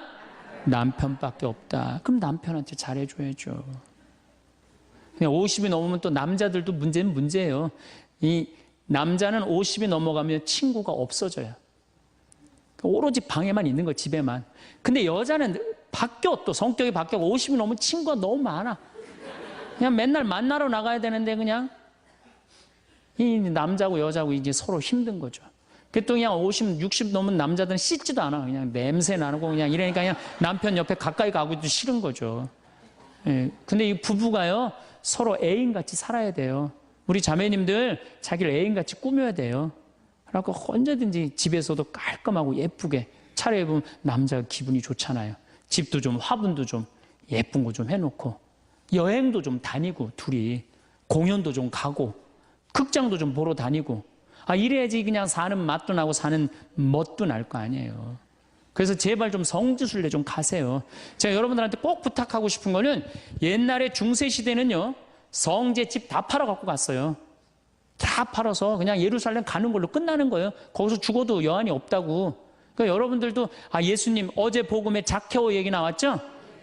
남편밖에 없다. 그럼 남편한테 잘해줘야죠. 그냥 50이 넘으면 또 남자들도 문제는 문제예요. 이 남자는 50이 넘어가면 친구가 없어져요. 오로지 방에만 있는 거, 집에만. 근데 여자는 바뀌어, 또 성격이 바뀌어. 50이 넘으면 친구가 너무 많아. 그냥 맨날 만나러 나가야 되는데 그냥 이 남자고 여자고 이제 서로 힘든 거죠. 또 그냥 50, 60 넘은 남자들은 씻지도 않아. 그냥 냄새 나고 그냥 이러니까 그냥 남편 옆에 가까이 가기도 싫은 거죠. 예. 근데 이 부부가요, 서로 애인같이 살아야 돼요. 우리 자매님들 자기를 애인같이 꾸며야 돼요. 그래갖고 언제든지 집에서도 깔끔하고 예쁘게 차려입으면 남자가 기분이 좋잖아요. 집도 좀 화분도 좀 예쁜 거 좀 해놓고, 여행도 좀 다니고, 둘이 공연도 좀 가고, 극장도 좀 보러 다니고, 이래야지 그냥 사는 맛도 나고 사는 멋도 날 거 아니에요. 그래서 제발 좀 성지순례 좀 가세요. 제가 여러분들한테 꼭 부탁하고 싶은 거는, 옛날에 중세시대는요, 성제 집 다 팔아 갖고 갔어요. 다 팔아서 그냥 예루살렘 가는 걸로 끝나는 거예요. 거기서 죽어도 여한이 없다고. 그러니까 여러분들도 예수님 어제 복음에 자케오 얘기 나왔죠?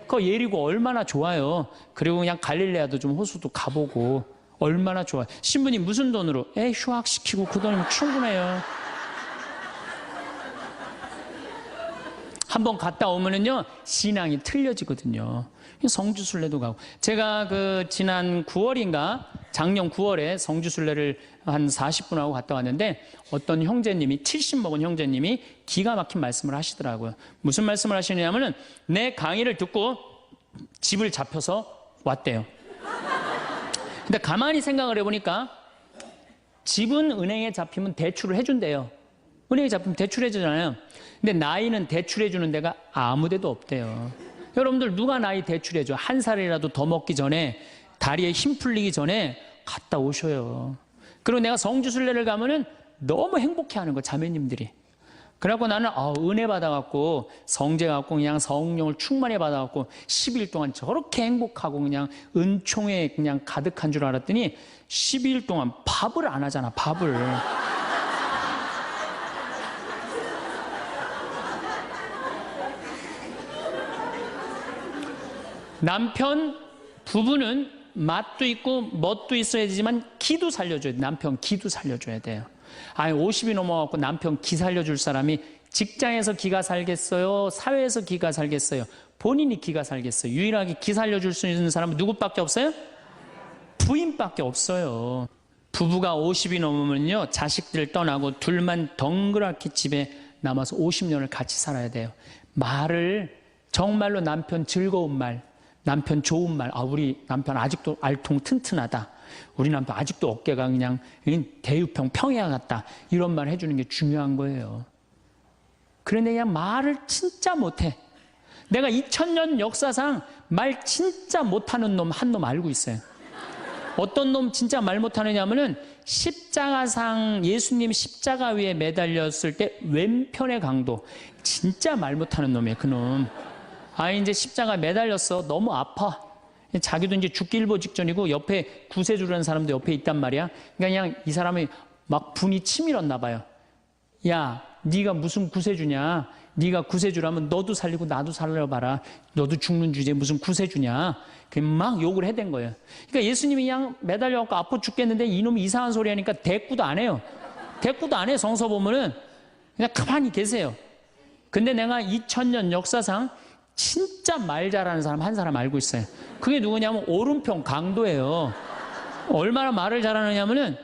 그 예리고 얼마나 좋아요. 그리고 그냥 갈릴레아도 좀 호수도 가보고 얼마나 좋아요. 신부님 무슨 돈으로? 휴학시키고 그 돈이면 충분해요. 한번 갔다 오면은요, 신앙이 틀려지거든요. 성주순례도 가고. 제가 지난 9월인가 작년 9월에 성주순례를 한 40분 하고 갔다 왔는데, 어떤 형제님이 70 먹은 형제님이 기가 막힌 말씀을 하시더라고요. 무슨 말씀을 하시냐면은, 내 강의를 듣고 집을 잡혀서 왔대요. 근데 가만히 생각을 해보니까 집은 은행에 잡히면 대출을 해준대요. 은행에 잡히면 대출해주잖아요. 근데 나이는 대출해주는 데가 아무 데도 없대요. 여러분들 누가 나이 대출해줘? 한 살이라도 더 먹기 전에, 다리에 힘 풀리기 전에 갔다 오셔요. 그리고 내가 성주순례를 가면은 너무 행복해하는 거, 자매님들이. 그래갖고 나는 은혜 받아갖고 성제 갖고 그냥 성령을 충만히 받아갖고 10일 동안 저렇게 행복하고 그냥 은총에 그냥 가득한 줄 알았더니 12일 동안 밥을 안 하잖아, 밥을. 남편 부부는 맛도 있고 멋도 있어야 되지만 기도 살려줘야 돼. 남편 기도 살려줘야 돼요. 50이 넘어갖고 남편 기 살려줄 사람이 직장에서 기가 살겠어요? 사회에서 기가 살겠어요? 본인이 기가 살겠어요. 유일하게 기 살려줄 수 있는 사람은 누구밖에 없어요? 부인밖에 없어요. 부부가 50이 넘으면요, 자식들 떠나고 둘만 덩그랗게 집에 남아서 50년을 같이 살아야 돼요. 말을 정말로 남편 즐거운 말, 남편 좋은 말, 우리 남편 아직도 알통 튼튼하다, 우리 남편 아직도 어깨가 그냥 대유평 평야 같다, 이런 말 해주는 게 중요한 거예요. 그런데 그냥 말을 진짜 못해. 내가 2000년 역사상 말 진짜 못하는 놈 한 놈 알고 있어요. 어떤 놈 진짜 말 못하느냐면은 십자가상 예수님 십자가 위에 매달렸을 때 왼편의 강도, 진짜 말 못하는 놈이에요. 그놈 이제 십자가 매달렸어, 너무 아파, 자기도 이제 죽기 일보 직전이고 옆에 구세주라는 사람도 옆에 있단 말이야. 그러니까 그냥 이 사람이 막 분이 치밀었나 봐요. 야, 네가 무슨 구세주냐, 네가 구세주라면 너도 살리고 나도 살려봐라, 너도 죽는 주제에 무슨 구세주냐, 막 욕을 해댄 거예요. 그러니까 예수님이 그냥 매달려갖고 아파 죽겠는데 이놈이 이상한 소리 하니까 대꾸도 안 해요. 대꾸도 안 해. 성서 보면은 그냥 가만히 계세요. 근데 내가 2000년 역사상 진짜 말 잘하는 사람 한 사람 알고 있어요. 그게 누구냐면 오른편 강도예요. 얼마나 말을 잘하느냐면은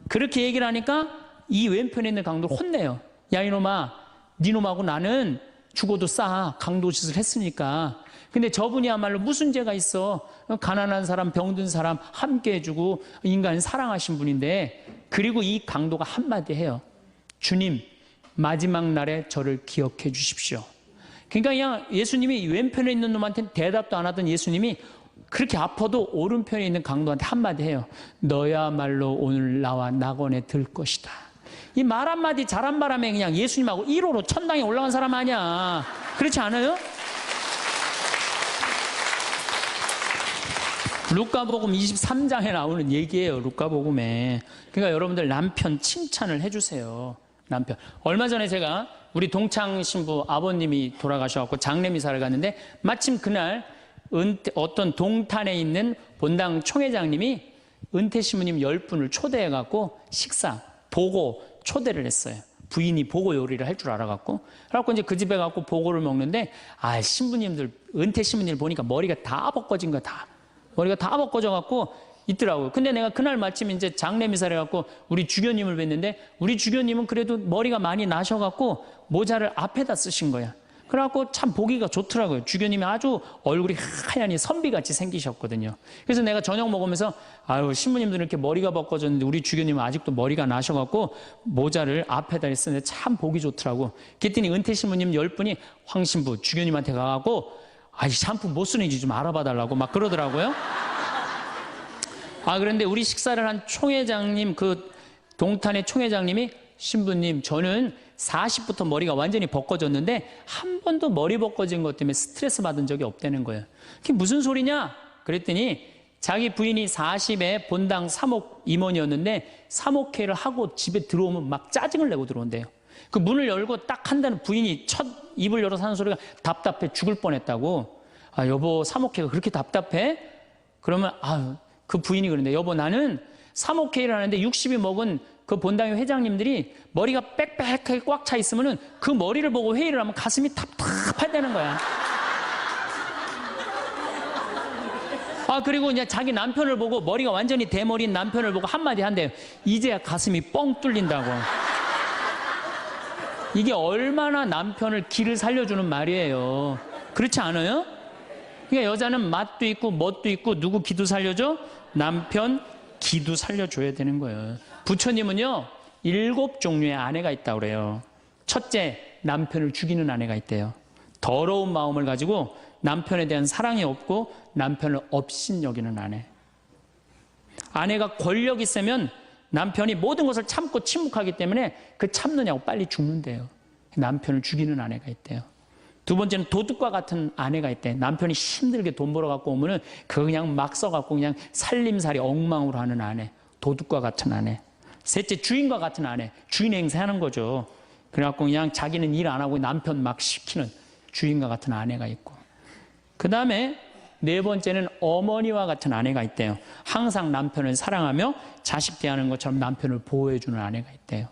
그렇게 얘기를 하니까 이 왼편에 있는 강도를 혼내요. 야, 이놈아, 니놈하고 나는 죽어도 싸, 강도 짓을 했으니까. 근데 저분이야말로 무슨 죄가 있어, 가난한 사람, 병든 사람 함께 해주고 인간 사랑하신 분인데, 그리고 이 강도가 한마디 해요. 주님, 마지막 날에 저를 기억해 주십시오. 그러니까 그냥 예수님이 왼편에 있는 놈한테는 대답도 안 하던 예수님이 그렇게 아파도 오른편에 있는 강도한테 한마디 해요. 너야말로 오늘 나와 낙원에 들 것이다. 이 말 한마디 잘한 바람에 그냥 예수님하고 1호로 천당에 올라간 사람 아니야. 그렇지 않아요? 루카복음 23장에 나오는 얘기예요. 루카복음에. 그러니까 여러분들 남편 칭찬을 해주세요. 남편. 얼마 전에 제가 우리 동창 신부 아버님이 돌아가셔서 장례미사를 갔는데, 마침 그날 어떤 동탄에 있는 본당 총회장님이 은퇴 신부님 10분을 초대해갖고 식사, 보고 초대를 했어요. 부인이 보고 요리를 할 줄 알아갖고. 그래갖고 이제 그 집에 가고 보고를 먹는데, 신부님들, 은퇴 신부님들 보니까 머리가 다 벗겨진 거야, 다. 머리가 다 벗겨져갖고 있더라고요. 근데 내가 그날 마침 이제 장례미사를 해갖고 우리 주교님을 뵀는데, 우리 주교님은 그래도 머리가 많이 나셔갖고 모자를 앞에다 쓰신 거야. 그래갖고 참 보기가 좋더라고요. 주교님이 아주 얼굴이 하얀이 선비같이 생기셨거든요. 그래서 내가 저녁 먹으면서 신부님들은 이렇게 머리가 벗겨졌는데 우리 주교님은 아직도 머리가 나셔갖고 모자를 앞에다 쓰는데 참 보기 좋더라고. 그랬더니 은퇴 신부님 10분이 황 신부 주교님한테 가갖고 샴푸 못 쓰는지 좀 알아봐 달라고 막 그러더라고요. 그런데 우리 식사를 한 총회장님, 그 동탄의 총회장님이, 신부님, 저는 40부터 머리가 완전히 벗겨졌는데 한 번도 머리 벗겨진 것 때문에 스트레스 받은 적이 없다는 거예요. 그게 무슨 소리냐? 그랬더니 자기 부인이 40에 본당 사목 임원이었는데 사목회를 하고 집에 들어오면 막 짜증을 내고 들어온대요. 그 문을 열고 딱 한다는 부인이 첫 입을 열어서 하는 소리가 답답해 죽을 뻔했다고. 여보, 사목회가 그렇게 답답해? 그러면 그 부인이 그런데, 여보, 나는 사목회를 하는데 60이 먹은 그 본당의 회장님들이 머리가 빽빽하게 꽉 차 있으면은 그 머리를 보고 회의를 하면 가슴이 답답하다는 거야. 그리고 이제 자기 남편을 보고, 머리가 완전히 대머리인 남편을 보고 한마디 한대요. 이제야 가슴이 뻥 뚫린다고. 이게 얼마나 남편을 기를 살려주는 말이에요. 그렇지 않아요? 그러니까 여자는 맛도 있고 멋도 있고 누구 기도 살려줘? 남편 기도 살려줘야 되는 거예요. 부처님은요 7종류의 아내가 있다고 그래요. 첫째, 남편을 죽이는 아내가 있대요. 더러운 마음을 가지고 남편에 대한 사랑이 없고 남편을 업신여기는 아내. 아내가 권력 있으면 남편이 모든 것을 참고 침묵하기 때문에 그 참느냐고 빨리 죽는데요. 남편을 죽이는 아내가 있대요. 두 번째는 도둑과 같은 아내가 있대. 남편이 힘들게 돈 벌어 갖고 오면은 그거 그냥 막 써갖고 그냥 살림살이 엉망으로 하는 아내. 도둑과 같은 아내. 셋째, 주인과 같은 아내. 주인 행세하는 거죠. 그래갖고 그냥 자기는 일 안 하고 남편 막 시키는 주인과 같은 아내가 있고. 그 다음에 네 번째는 어머니와 같은 아내가 있대요. 항상 남편을 사랑하며 자식 대하는 것처럼 남편을 보호해주는 아내가 있대요.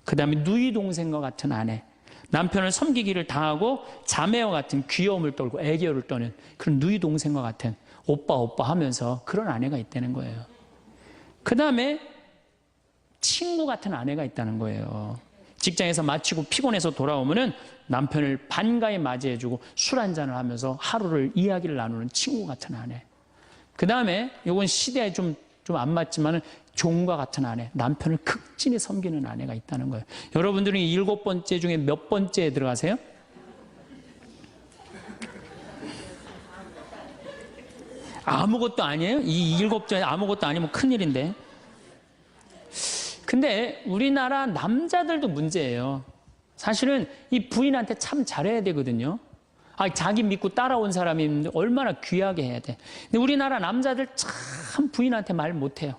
그 다음에 누이 동생과 같은 아내. 남편을 섬기기를 당하고 자매와 같은 귀여움을 떨고 애교를 떠는 그런 누이 동생과 같은 오빠 하면서 그런 아내가 있다는 거예요. 그 다음에 친구 같은 아내가 있다는 거예요. 직장에서 마치고 피곤해서 돌아오면은 남편을 반가이 맞이해주고 술 한잔을 하면서 하루를 이야기를 나누는 친구 같은 아내. 그 다음에 이건 시대에 좀 안 맞지만은 종과 같은 아내, 남편을 극진히 섬기는 아내가 있다는 거예요. 여러분들은 이 7번째 중에 몇 번째에 들어가세요? 아무것도 아니에요? 이 7번째 아무것도 아니면 큰일인데. 근데 우리나라 남자들도 문제예요. 사실은 이 부인한테 참 잘해야 되거든요. 자기 믿고 따라온 사람이 얼마나 귀하게 해야 돼. 근데 우리나라 남자들 참 부인한테 말 못해요.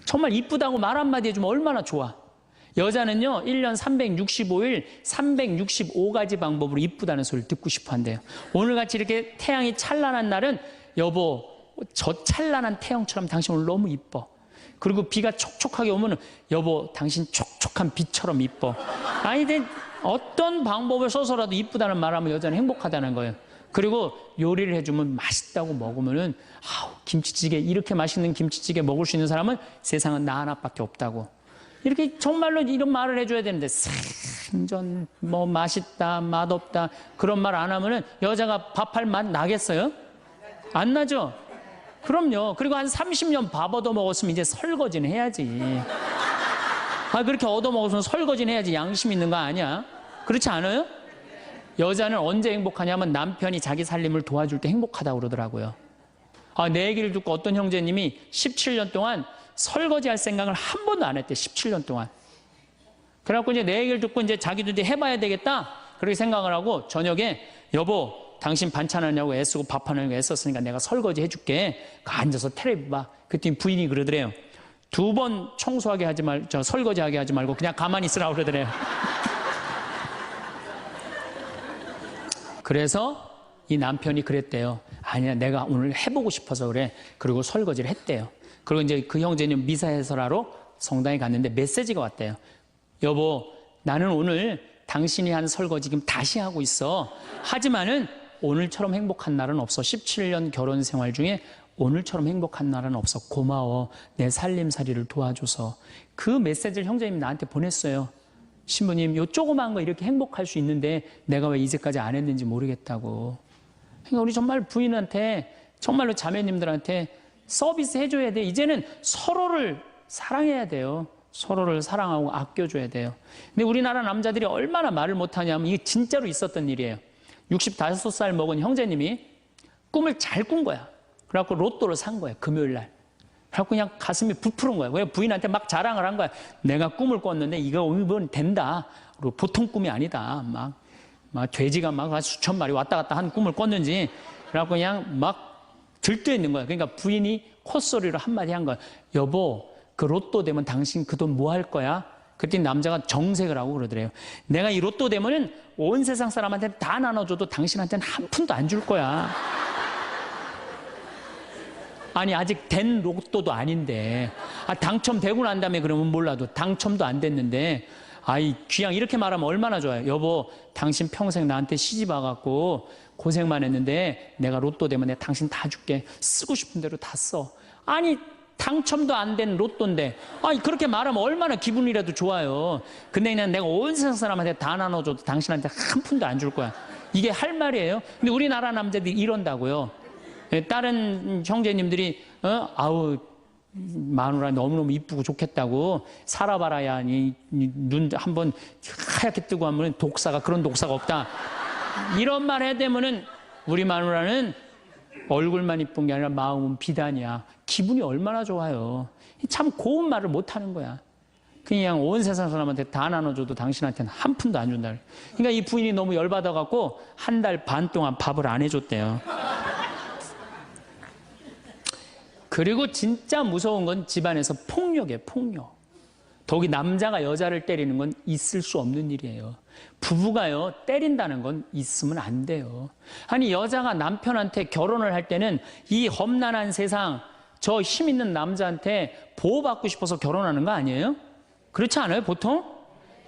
정말 이쁘다고 말 한마디 해주면 얼마나 좋아. 여자는요 1년 365일 365가지 방법으로 이쁘다는 소리를 듣고 싶어 한대요. 오늘같이 이렇게 태양이 찬란한 날은 여보 저 찬란한 태양처럼 당신 오늘 너무 이뻐. 그리고 비가 촉촉하게 오면 여보 당신 촉촉한 비처럼 이뻐. 어떤 방법을 써서라도 이쁘다는 말하면 여자는 행복하다는 거예요. 그리고 요리를 해주면 맛있다고 먹으면은 김치찌개 이렇게 맛있는 김치찌개 먹을 수 있는 사람은 세상은 나 하나밖에 없다고. 이렇게 정말로 이런 말을 해줘야 되는데 생전 뭐 맛있다 맛없다 그런 말 안 하면은 여자가 밥할 맛 나겠어요? 안 나죠? 그럼요. 그리고 한 30년 밥 얻어먹었으면 이제 설거지는 해야지. 그렇게 얻어먹었으면 설거지는 해야지. 양심 있는 거 아니야? 그렇지 않아요? 여자는 언제 행복하냐면 남편이 자기 살림을 도와줄 때 행복하다고 그러더라고요. 내 얘기를 듣고 어떤 형제님이 17년 동안 설거지할 생각을 한 번도 안 했대. 17년 동안. 그래갖고 이제 내 얘기를 듣고 이제 자기도 이제 해봐야 되겠다. 그렇게 생각을 하고 저녁에 여보 당신 반찬하냐고 애쓰고 밥하냐고 애썼으니까 내가 설거지 해줄게. 앉아서 텔레비 봐. 그랬더니 부인이 그러더래요. 2번 청소하게 하지 설거지하게 하지 말고 그냥 가만히 있으라고 그러더래요. 그래서 이 남편이 그랬대요. 아니야, 내가 오늘 해보고 싶어서 그래. 그리고 설거지를 했대요. 그리고 이제 그 형제는 미사 해설하러 성당에 갔는데 메시지가 왔대요. 여보, 나는 오늘 당신이 한 설거지 지금 다시 하고 있어. 하지만은 오늘처럼 행복한 날은 없어. 17년 결혼 생활 중에 오늘처럼 행복한 날은 없어. 고마워. 내 살림살이를 도와줘서. 그 메시지를 형제님이 나한테 보냈어요. 신부님, 요 조그만 거 이렇게 행복할 수 있는데 내가 왜 이제까지 안 했는지 모르겠다고. 그러니까 우리 정말 부인한테, 정말로 자매님들한테 서비스 해줘야 돼. 이제는 서로를 사랑해야 돼요. 서로를 사랑하고 아껴줘야 돼요. 근데 우리나라 남자들이 얼마나 말을 못하냐면 이게 진짜로 있었던 일이에요. 65살 먹은 형제님이 꿈을 잘 꾼 거야. 그래갖고 로또를 산 거야, 금요일 날. 그래갖고 그냥 가슴이 부푸른 거야. 왜 부인한테 막 자랑을 한 거야. 내가 꿈을 꿨는데 이번 된다. 그리고 보통 꿈이 아니다. 막 돼지가 막 수천 마리 왔다 갔다 한 꿈을 꿨는지. 그래갖고 그냥 막 들떠 있는 거야. 그러니까 부인이 콧소리로 한마디 한 거야. 여보, 그 로또 되면 당신 그 돈 뭐 할 거야? 그랬더니 남자가 정색을 하고 그러더래요. 내가 이 로또 되면은 온 세상 사람한테 다 나눠줘도 당신한테는 한 푼도 안 줄 거야. 아니 아직 된 로또도 아닌데 당첨되고 난 다음에 그러면 몰라도 당첨도 안 됐는데 그냥 이렇게 말하면 얼마나 좋아요. 여보, 당신 평생 나한테 시집 와갖고 고생만 했는데 내가 로또 되면 내가 당신 다 줄게. 쓰고 싶은 대로 다 써. 아니 당첨도 안 된 로또인데 그렇게 말하면 얼마나 기분이라도 좋아요. 근데 그냥 내가 온 세상 사람한테 다 나눠줘도 당신한테 한 푼도 안 줄 거야. 이게 할 말이에요. 근데 우리나라 남자들이 이런다고요. 다른 형제님들이 마누라 너무너무 이쁘고 좋겠다고 살아봐라야 눈 한번 하얗게 뜨고 하면 그런 독사가 없다. 이런 말 해야 되면은 우리 마누라는 얼굴만 이쁜 게 아니라 마음은 비단이야. 기분이 얼마나 좋아요. 참 고운 말을 못하는 거야. 그냥 온 세상 사람한테 다 나눠줘도 당신한테는 한 푼도 안 준다. 그러니까 이 부인이 너무 열받아갖고 한 달 반 동안 밥을 안 해줬대요. 그리고 진짜 무서운 건 집안에서 폭력이에요. 폭력. 더욱이 남자가 여자를 때리는 건 있을 수 없는 일이에요. 부부가요 때린다는 건 있으면 안 돼요. 아니 여자가 남편한테 결혼을 할 때는 이 험난한 세상 저 힘 있는 남자한테 보호받고 싶어서 결혼하는 거 아니에요? 그렇지 않아요 보통?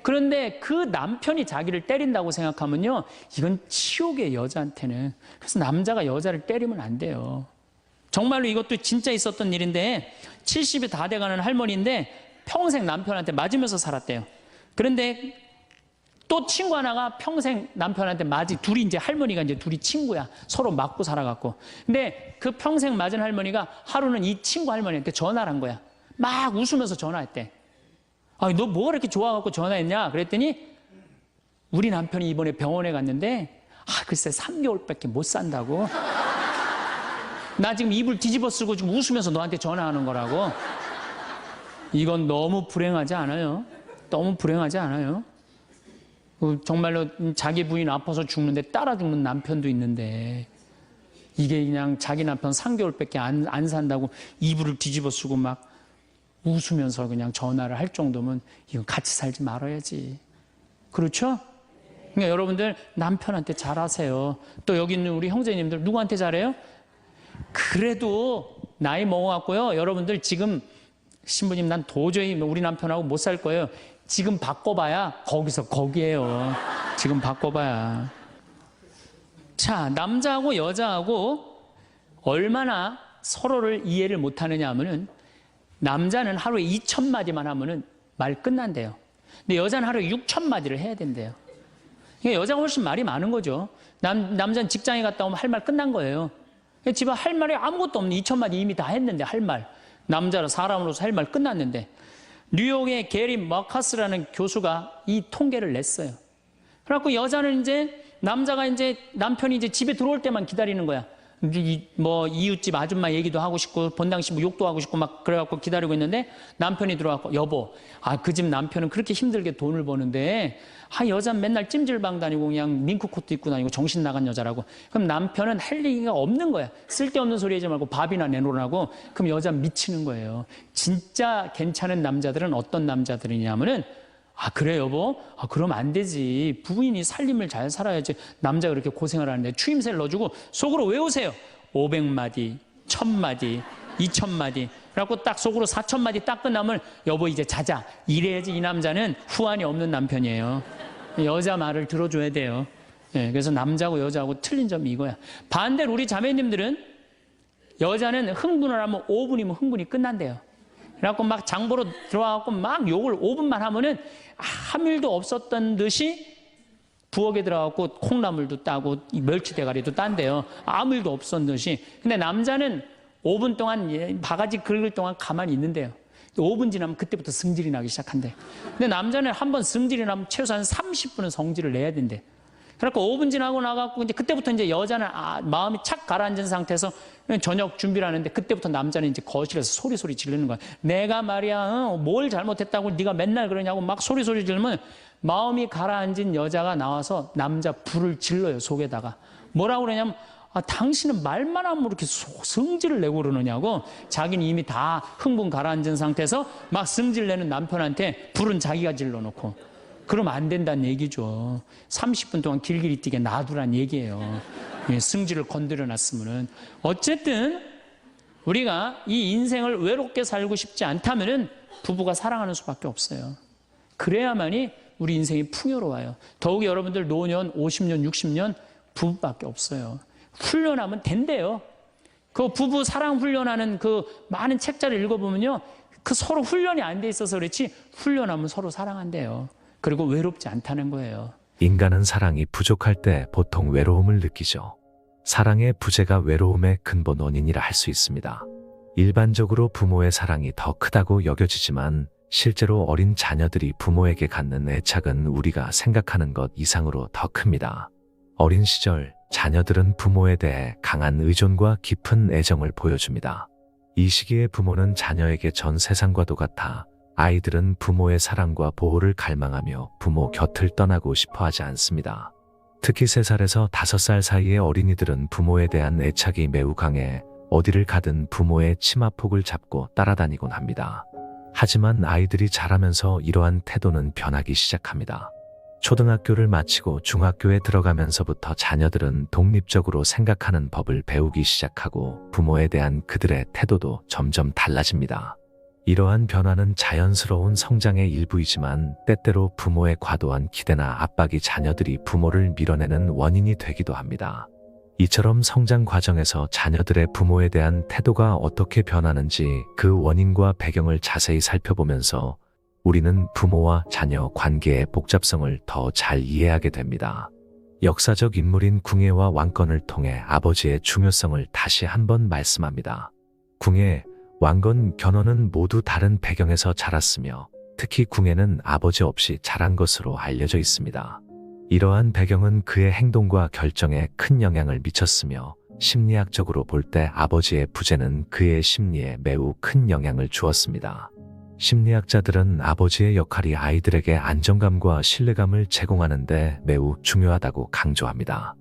그런데 그 남편이 자기를 때린다고 생각하면요, 이건 치욕이에요, 여자한테는. 그래서 남자가 여자를 때리면 안 돼요. 정말로 이것도 진짜 있었던 일인데 70이 다 돼가는 할머니인데 평생 남편한테 맞으면서 살았대요. 그런데 또 친구 하나가 평생 남편한테 둘이 이제 할머니가 이제 둘이 친구야. 서로 맞고 살아갖고. 근데 그 평생 맞은 할머니가 하루는 이 친구 할머니한테 전화를 한 거야. 막 웃으면서 전화했대. 너 뭐가 이렇게 좋아갖고 전화했냐? 그랬더니 우리 남편이 이번에 병원에 갔는데 글쎄 3개월밖에 못 산다고. 나 지금 입을 뒤집어 쓰고 지금 웃으면서 너한테 전화하는 거라고. 이건 너무 불행하지 않아요? 너무 불행하지 않아요? 정말로 자기 부인 아파서 죽는데 따라 죽는 남편도 있는데 이게 그냥 자기 남편 3개월밖에 안 산다고 이불을 뒤집어 쓰고 막 웃으면서 그냥 전화를 할 정도면 이건 같이 살지 말아야지. 그렇죠? 그러니까 여러분들 남편한테 잘하세요. 또 여기 있는 우리 형제님들 누구한테 잘해요? 그래도 나이 먹어갖고요. 여러분들 지금 신부님 난 도저히 우리 남편하고 못 살 거예요. 지금 바꿔봐야 거기서 거기에요. 지금 바꿔봐야. 자, 남자하고 여자하고 얼마나 서로를 이해를 못하느냐 하면은 남자는 하루에 2,000마디만 하면은 말 끝난대요. 근데 여자는 하루에 6,000마디를 해야 된대요. 그러니까 여자가 훨씬 말이 많은 거죠. 남자는 직장에 갔다 오면 할 말 끝난 거예요. 집에 할 말이 아무것도 없는 2,000마디 이미 다 했는데 할 말. 남자로 사람으로서 할 말 끝났는데 뉴욕의 게리 머카스라는 교수가 이 통계를 냈어요. 그래갖고 여자는 남자가 남편이 집에 들어올 때만 기다리는 거야. 뭐 이웃집 아줌마 얘기도 하고 싶고 본당시 뭐 욕도 하고 싶고 막 그래갖고 기다리고 있는데 남편이 들어와서 여보, 그 집 남편은 그렇게 힘들게 돈을 버는데 여자는 맨날 찜질방 다니고 그냥 밍크코트 입고 다니고 정신 나간 여자라고. 그럼 남편은 할 얘기가 없는 거야. 쓸데없는 소리 하지 말고 밥이나 내놓으라고. 그럼 여자 미치는 거예요. 진짜 괜찮은 남자들은 어떤 남자들이냐면은 그래 여보? 그럼 안 되지. 부인이 살림을 잘 살아야지. 남자가 그렇게 고생을 하는데 추임새를 넣어주고 속으로 외우세요. 500마디, 1000마디, 2000마디. 그래갖고 딱 속으로 4000마디 딱 끝나면 여보 이제 자자. 이래야지 이 남자는 후환이 없는 남편이에요. 여자 말을 들어줘야 돼요. 그래서 남자하고 여자하고 틀린 점이 이거야. 반대로 우리 자매님들은 여자는 흥분을 하면 5분이면 흥분이 끝난대요. 그래갖고 막 장보러 들어와갖고 막 욕을 5분만 하면은 아무 일도 없었던 듯이 부엌에 들어가고 콩나물도 따고 멸치 대가리도 딴대요. 아무 일도 없었던 듯이. 근데 남자는 5분 동안 바가지 긁을 동안 가만히 있는데요. 5분 지나면 그때부터 승질이 나기 시작한대. 근데 남자는 한번 승질이 나면 최소한 30분은 성질을 내야 된대. 그래갖고 5분 지나고 나가고 그때부터 여자는 마음이 착 가라앉은 상태에서 저녁 준비를 하는데 그때부터 남자는 거실에서 소리 지르는 거야. 내가 말이야 뭘 잘못했다고 네가 맨날 그러냐고 막 소리 지르면 마음이 가라앉은 여자가 나와서 남자 불을 질러요. 속에다가 뭐라고 그러냐면 당신은 말만 하면 이렇게 성질을 내고 그러느냐고. 자기는 이미 다 흥분 가라앉은 상태에서 막 성질 내는 남편한테 불은 자기가 질러놓고. 그러면 안 된다는 얘기죠. 30분 동안 길길이 뛰게 놔두란 얘기예요. 승질을 건드려 놨으면은. 어쨌든 우리가 이 인생을 외롭게 살고 싶지 않다면은 부부가 사랑하는 수밖에 없어요. 그래야만이 우리 인생이 풍요로워요. 더욱이 여러분들 노년 50년 60년 부부밖에 없어요. 훈련하면 된대요. 그 부부 사랑 훈련하는 그 많은 책자를 읽어보면요, 그 서로 훈련이 안 돼 있어서 그렇지 훈련하면 서로 사랑한대요. 그리고 외롭지 않다는 거예요. 인간은 사랑이 부족할 때 보통 외로움을 느끼죠. 사랑의 부재가 외로움의 근본 원인이라 할 수 있습니다. 일반적으로 부모의 사랑이 더 크다고 여겨지지만 실제로 어린 자녀들이 부모에게 갖는 애착은 우리가 생각하는 것 이상으로 더 큽니다. 어린 시절 자녀들은 부모에 대해 강한 의존과 깊은 애정을 보여줍니다. 이 시기에 부모는 자녀에게 전 세상과도 같아 아이들은 부모의 사랑과 보호를 갈망하며 부모 곁을 떠나고 싶어 하지 않습니다. 특히 3살에서 5살 사이의 어린이들은 부모에 대한 애착이 매우 강해 어디를 가든 부모의 치마폭을 잡고 따라다니곤 합니다. 하지만 아이들이 자라면서 이러한 태도는 변하기 시작합니다. 초등학교를 마치고 중학교에 들어가면서부터 자녀들은 독립적으로 생각하는 법을 배우기 시작하고 부모에 대한 그들의 태도도 점점 달라집니다. 이러한 변화는 자연스러운 성장의 일부이지만 때때로 부모의 과도한 기대나 압박이 자녀들이 부모를 밀어내는 원인이 되기도 합니다. 이처럼 성장 과정에서 자녀들의 부모에 대한 태도가 어떻게 변하는지 그 원인과 배경을 자세히 살펴보면서 우리는 부모와 자녀 관계의 복잡성을 더 잘 이해하게 됩니다. 역사적 인물인 궁예와 왕건을 통해 아버지의 중요성을 다시 한번 말씀합니다. 궁예, 왕건, 견훤은 모두 다른 배경에서 자랐으며 특히 궁예는 아버지 없이 자란 것으로 알려져 있습니다. 이러한 배경은 그의 행동과 결정에 큰 영향을 미쳤으며 심리학적으로 볼 때 아버지의 부재는 그의 심리에 매우 큰 영향을 주었습니다. 심리학자들은 아버지의 역할이 아이들에게 안정감과 신뢰감을 제공하는데 매우 중요하다고 강조합니다.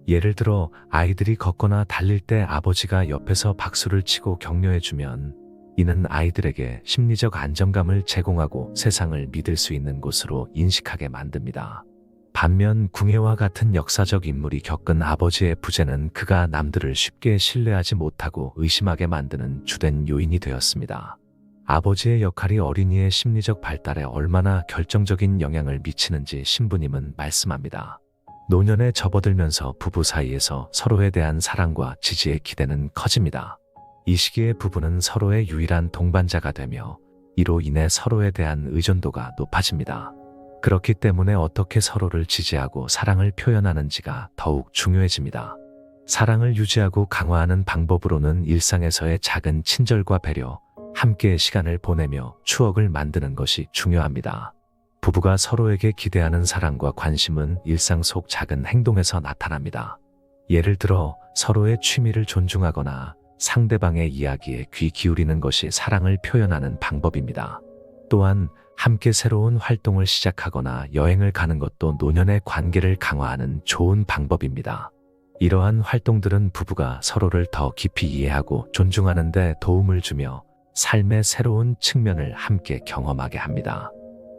예를 들어 아이들이 걷거나 달릴 때 아버지가 옆에서 박수를 치고 격려해주면 이는 아이들에게 심리적 안정감을 제공하고 세상을 믿을 수 있는 곳으로 인식하게 만듭니다. 반면 궁예와 같은 역사적 인물이 겪은 아버지의 부재는 그가 남들을 쉽게 신뢰하지 못하고 의심하게 만드는 주된 요인이 되었습니다. 아버지의 역할이 어린이의 심리적 발달에 얼마나 결정적인 영향을 미치는지 신부님은 말씀합니다. 노년에 접어들면서 부부 사이에서 서로에 대한 사랑과 지지의 기대는 커집니다. 이 시기에 부부는 서로의 유일한 동반자가 되며 이로 인해 서로에 대한 의존도가 높아집니다. 그렇기 때문에 어떻게 서로를 지지하고 사랑을 표현하는지가 더욱 중요해집니다. 사랑을 유지하고 강화하는 방법으로는 일상에서의 작은 친절과 배려, 함께 시간을 보내며 추억을 만드는 것이 중요합니다. 부부가 서로에게 기대하는 사랑과 관심은 일상 속 작은 행동에서 나타납니다. 예를 들어 서로의 취미를 존중하거나 상대방의 이야기에 귀 기울이는 것이 사랑을 표현하는 방법입니다. 또한 함께 새로운 활동을 시작하거나 여행을 가는 것도 노년의 관계를 강화하는 좋은 방법입니다. 이러한 활동들은 부부가 서로를 더 깊이 이해하고 존중하는 데 도움을 주며 삶의 새로운 측면을 함께 경험하게 합니다.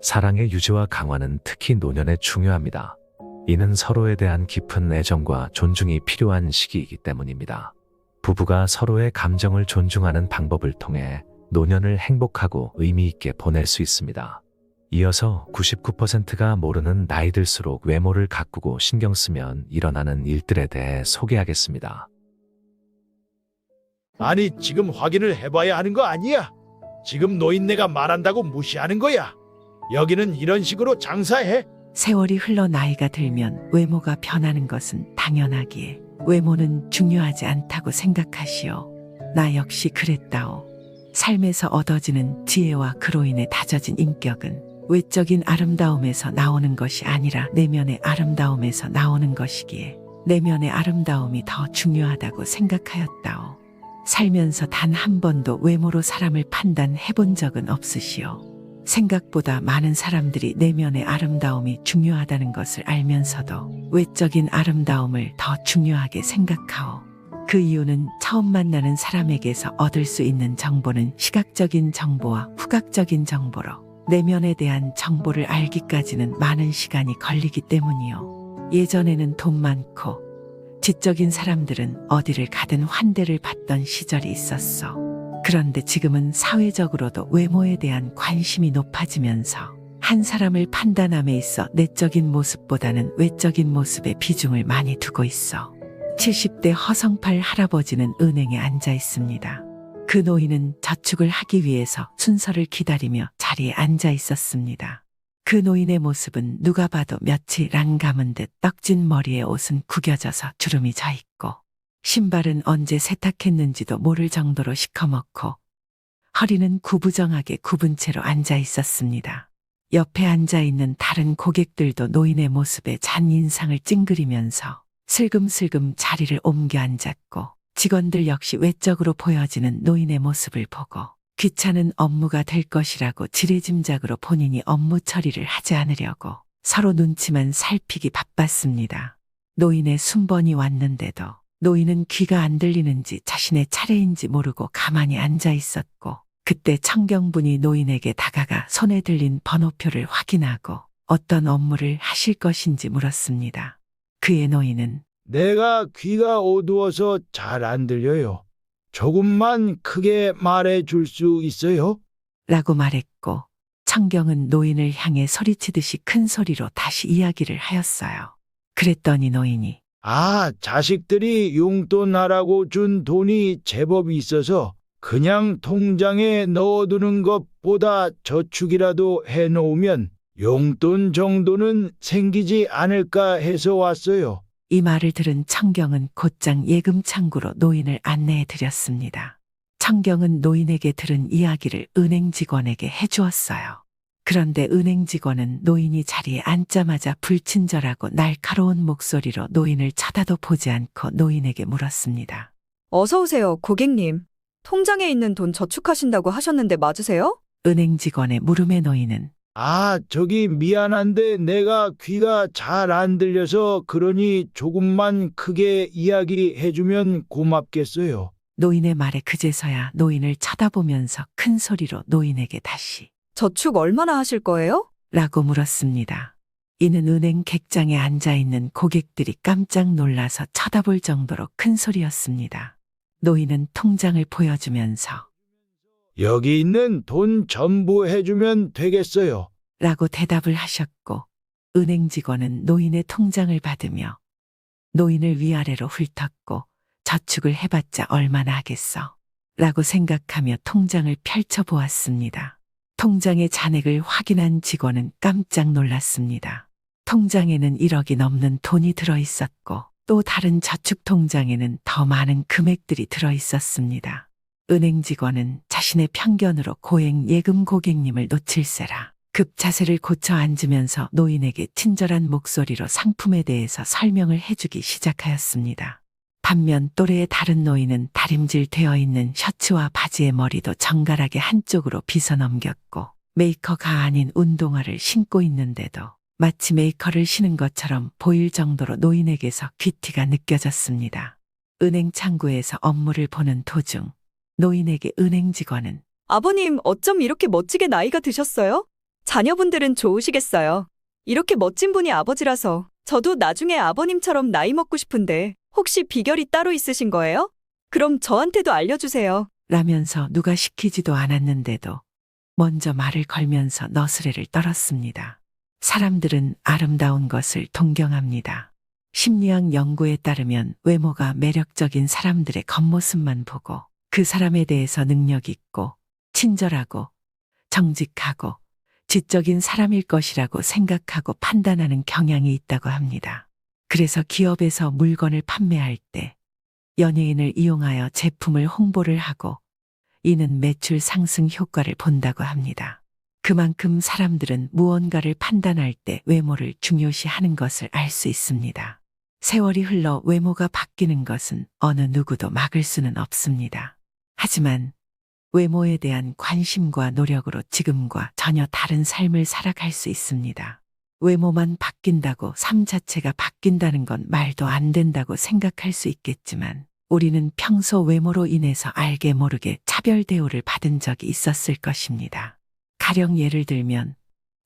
사랑의 유지와 강화는 특히 노년에 중요합니다. 이는 서로에 대한 깊은 애정과 존중이 필요한 시기이기 때문입니다. 부부가 서로의 감정을 존중하는 방법을 통해 노년을 행복하고 의미 있게 보낼 수 있습니다. 이어서 99%가 모르는 나이 들수록 외모를 가꾸고 신경 쓰면 일어나는 일들에 대해 소개하겠습니다. 아니, 지금 확인을 해봐야 하는 거 아니야? 지금 노인네가 말한다고 무시하는 거야. 여기는 이런 식으로 장사해. 세월이 흘러 나이가 들면 외모가 변하는 것은 당연하기에 외모는 중요하지 않다고 생각하시오. 나 역시 그랬다오. 삶에서 얻어지는 지혜와 그로 인해 다져진 인격은 외적인 아름다움에서 나오는 것이 아니라 내면의 아름다움에서 나오는 것이기에 내면의 아름다움이 더 중요하다고 생각하였다오. 살면서 단 한 번도 외모로 사람을 판단해 본 적은 없으시오. 생각보다 많은 사람들이 내면의 아름다움이 중요하다는 것을 알면서도 외적인 아름다움을 더 중요하게 생각하오. 그 이유는 처음 만나는 사람에게서 얻을 수 있는 정보는 시각적인 정보와 후각적인 정보로 내면에 대한 정보를 알기까지는 많은 시간이 걸리기 때문이요. 예전에는 돈 많고 지적인 사람들은 어디를 가든 환대를 받던 시절이 있었어. 그런데 지금은 사회적으로도 외모에 대한 관심이 높아지면서 한 사람을 판단함에 있어 내적인 모습보다는 외적인 모습에 비중을 많이 두고 있어. 70대 허성팔 할아버지는 은행에 앉아 있습니다. 그 노인은 저축을 하기 위해서 순서를 기다리며 자리에 앉아 있었습니다. 그 노인의 모습은 누가 봐도 며칠 안 감은 듯 떡진 머리에 옷은 구겨져서 주름이 져 있고 신발은 언제 세탁했는지도 모를 정도로 시커멓고 허리는 구부정하게 굽은 채로 앉아 있었습니다. 옆에 앉아 있는 다른 고객들도 노인의 모습에 잔인상을 찡그리면서 슬금슬금 자리를 옮겨 앉았고 직원들 역시 외적으로 보여지는 노인의 모습을 보고 귀찮은 업무가 될 것이라고 지레짐작으로 본인이 업무 처리를 하지 않으려고 서로 눈치만 살피기 바빴습니다. 노인의 순번이 왔는데도 노인은 귀가 안 들리는지 자신의 차례인지 모르고 가만히 앉아 있었고 그때 청경분이 노인에게 다가가 손에 들린 번호표를 확인하고 어떤 업무를 하실 것인지 물었습니다. 그의 노인은 내가 귀가 어두워서 잘 안 들려요. 조금만 크게 말해 줄 수 있어요? 라고 말했고 청경은 노인을 향해 소리치듯이 큰 소리로 다시 이야기를 하였어요. 그랬더니 노인이 아, 자식들이 용돈하라고 준 돈이 제법 있어서 그냥 통장에 넣어두는 것보다 저축이라도 해놓으면 용돈 정도는 생기지 않을까 해서 왔어요. 이 말을 들은 청경은 곧장 예금 창구로 노인을 안내해 드렸습니다. 청경은 노인에게 들은 이야기를 은행 직원에게 해주었어요. 그런데 은행 직원은 노인이 자리에 앉자마자 불친절하고 날카로운 목소리로 노인을 쳐다도 보지 않고 노인에게 물었습니다. 어서 오세요, 고객님. 통장에 있는 돈 저축하신다고 하셨는데 맞으세요? 은행 직원의 물음에 노인은 아, 저기 미안한데 내가 귀가 잘 안 들려서 그러니 조금만 크게 이야기해주면 고맙겠어요. 노인의 말에 그제서야 노인을 쳐다보면서 큰 소리로 노인에게 다시 저축 얼마나 하실 거예요? 라고 물었습니다. 이는 은행 객장에 앉아있는 고객들이 깜짝 놀라서 쳐다볼 정도로 큰 소리였습니다. 노인은 통장을 보여주면서 여기 있는 돈 전부 해주면 되겠어요. 라고 대답을 하셨고 은행 직원은 노인의 통장을 받으며 노인을 위아래로 훑었고 저축을 해봤자 얼마나 하겠어 라고 생각하며 통장을 펼쳐보았습니다. 통장의 잔액을 확인한 직원은 깜짝 놀랐습니다. 통장에는 1억이 넘는 돈이 들어있었고 또 다른 저축 통장에는 더 많은 금액들이 들어있었습니다. 은행 직원은 자신의 편견으로 고액 예금 고객님을 놓칠세라 급 자세를 고쳐 앉으면서 노인에게 친절한 목소리로 상품에 대해서 설명을 해주기 시작하였습니다. 반면 또래의 다른 노인은 다림질 되어 있는 셔츠와 바지의 머리도 정갈하게 한쪽으로 빗어 넘겼고 메이커가 아닌 운동화를 신고 있는데도 마치 메이커를 신은 것처럼 보일 정도로 노인에게서 귀티가 느껴졌습니다. 은행 창구에서 업무를 보는 도중 노인에게 은행 직원은 아버님, 어쩜 이렇게 멋지게 나이가 드셨어요? 자녀분들은 좋으시겠어요. 이렇게 멋진 분이 아버지라서 저도 나중에 아버님처럼 나이 먹고 싶은데 혹시 비결이 따로 있으신 거예요? 그럼 저한테도 알려주세요. 라면서 누가 시키지도 않았는데도 먼저 말을 걸면서 너스레를 떨었습니다. 사람들은 아름다운 것을 동경합니다. 심리학 연구에 따르면 외모가 매력적인 사람들의 겉모습만 보고 그 사람에 대해서 능력 있고 친절하고 정직하고 지적인 사람일 것이라고 생각하고 판단하는 경향이 있다고 합니다. 그래서 기업에서 물건을 판매할 때 연예인을 이용하여 제품을 홍보를 하고 이는 매출 상승 효과를 본다고 합니다. 그만큼 사람들은 무언가를 판단할 때 외모를 중요시하는 것을 알 수 있습니다. 세월이 흘러 외모가 바뀌는 것은 어느 누구도 막을 수는 없습니다. 하지만 외모에 대한 관심과 노력으로 지금과 전혀 다른 삶을 살아갈 수 있습니다. 외모만 바뀐다고 삶 자체가 바뀐다는 건 말도 안 된다고 생각할 수 있겠지만 우리는 평소 외모로 인해서 알게 모르게 차별 대우를 받은 적이 있었을 것입니다. 가령 예를 들면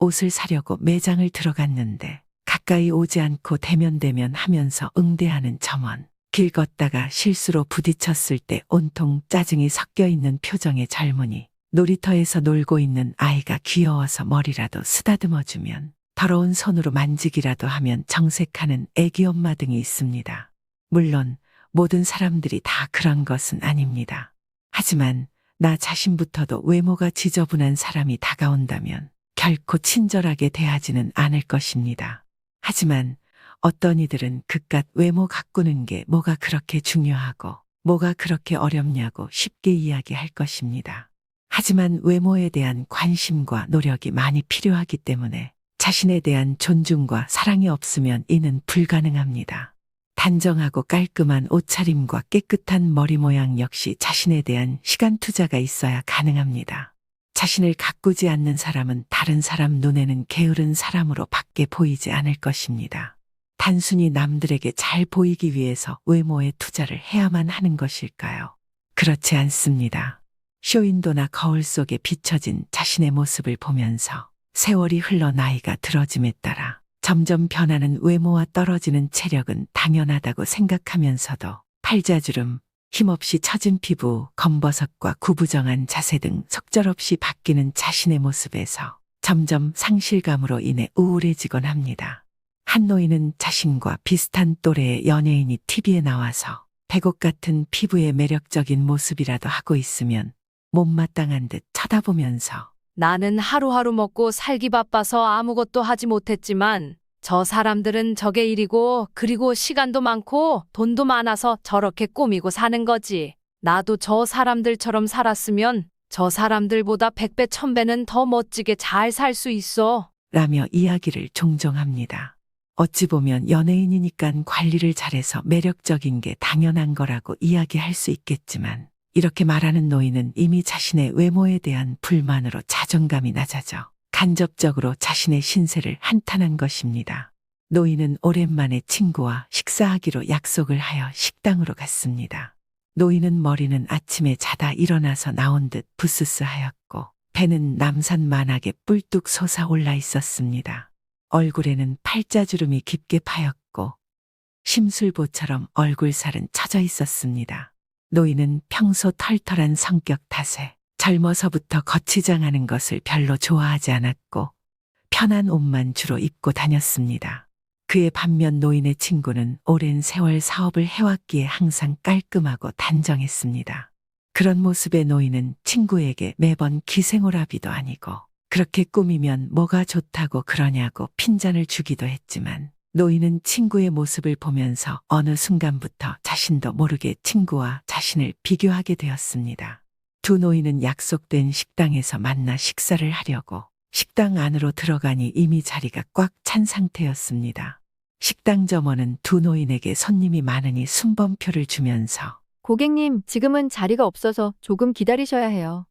옷을 사려고 매장을 들어갔는데 가까이 오지 않고 대면대면 하면서 응대하는 점원, 길 걷다가 실수로 부딪혔을 때 온통 짜증이 섞여 있는 표정의 젊은이, 놀이터에서 놀고 있는 아이가 귀여워서 머리라도 쓰다듬어주면 더러운 손으로 만지기라도 하면 정색하는 애기 엄마 등이 있습니다. 물론 모든 사람들이 다 그런 것은 아닙니다. 하지만 나 자신부터도 외모가 지저분한 사람이 다가온다면 결코 친절하게 대하지는 않을 것입니다. 하지만 어떤 이들은 그깟 외모 가꾸는 게 뭐가 그렇게 중요하고 뭐가 그렇게 어렵냐고 쉽게 이야기할 것입니다. 하지만 외모에 대한 관심과 노력이 많이 필요하기 때문에 자신에 대한 존중과 사랑이 없으면 이는 불가능합니다. 단정하고 깔끔한 옷차림과 깨끗한 머리 모양 역시 자신에 대한 시간 투자가 있어야 가능합니다. 자신을 가꾸지 않는 사람은 다른 사람 눈에는 게으른 사람으로 밖에 보이지 않을 것입니다. 단순히 남들에게 잘 보이기 위해서 외모에 투자를 해야만 하는 것일까요? 그렇지 않습니다. 쇼윈도나 거울 속에 비춰진 자신의 모습을 보면서 세월이 흘러 나이가 들어짐에 따라 점점 변하는 외모와 떨어지는 체력은 당연하다고 생각하면서도 팔자주름, 힘없이 처진 피부, 검버섯과 구부정한 자세 등 속절없이 바뀌는 자신의 모습에서 점점 상실감으로 인해 우울해지곤 합니다. 한 노인은 자신과 비슷한 또래의 연예인이 TV에 나와서 백옥 같은 피부의 매력적인 모습이라도 하고 있으면 못마땅한 듯 쳐다보면서 나는 하루하루 먹고 살기 바빠서 아무것도 하지 못했지만 저 사람들은 저게 일이고 그리고 시간도 많고 돈도 많아서 저렇게 꾸미고 사는 거지. 나도 저 사람들처럼 살았으면 저 사람들보다 100배, 1000배는 더 멋지게 잘 살 수 있어. 라며 이야기를 종종 합니다. 어찌 보면 연예인이니까 관리를 잘해서 매력적인 게 당연한 거라고 이야기할 수 있겠지만 이렇게 말하는 노인은 이미 자신의 외모에 대한 불만으로 자존감이 낮아져 간접적으로 자신의 신세를 한탄한 것입니다. 노인은 오랜만에 친구와 식사하기로 약속을 하여 식당으로 갔습니다. 노인은 머리는 아침에 자다 일어나서 나온 듯 부스스하였고 배는 남산만하게 뿔뚝 솟아올라 있었습니다. 얼굴에는 팔자주름이 깊게 파였고 심술보처럼 얼굴살은 처져 있었습니다. 노인은 평소 털털한 성격 탓에 젊어서부터 거치장하는 것을 별로 좋아하지 않았고 편한 옷만 주로 입고 다녔습니다. 그의 반면 노인의 친구는 오랜 세월 사업을 해왔기에 항상 깔끔하고 단정했습니다. 그런 모습의 노인은 친구에게 매번 기생오라비도 아니고 그렇게 꾸미면 뭐가 좋다고 그러냐고 핀잔을 주기도 했지만 노인은 친구의 모습을 보면서 어느 순간부터 자신도 모르게 친구와 자신을 비교하게 되었습니다. 두 노인은 약속된 식당에서 만나 식사를 하려고 식당 안으로 들어가니 이미 자리가 꽉 찬 상태였습니다. 식당 점원은 두 노인에게 손님이 많으니 순번표를 주면서 고객님, 지금은 자리가 없어서 조금 기다리셔야 해요.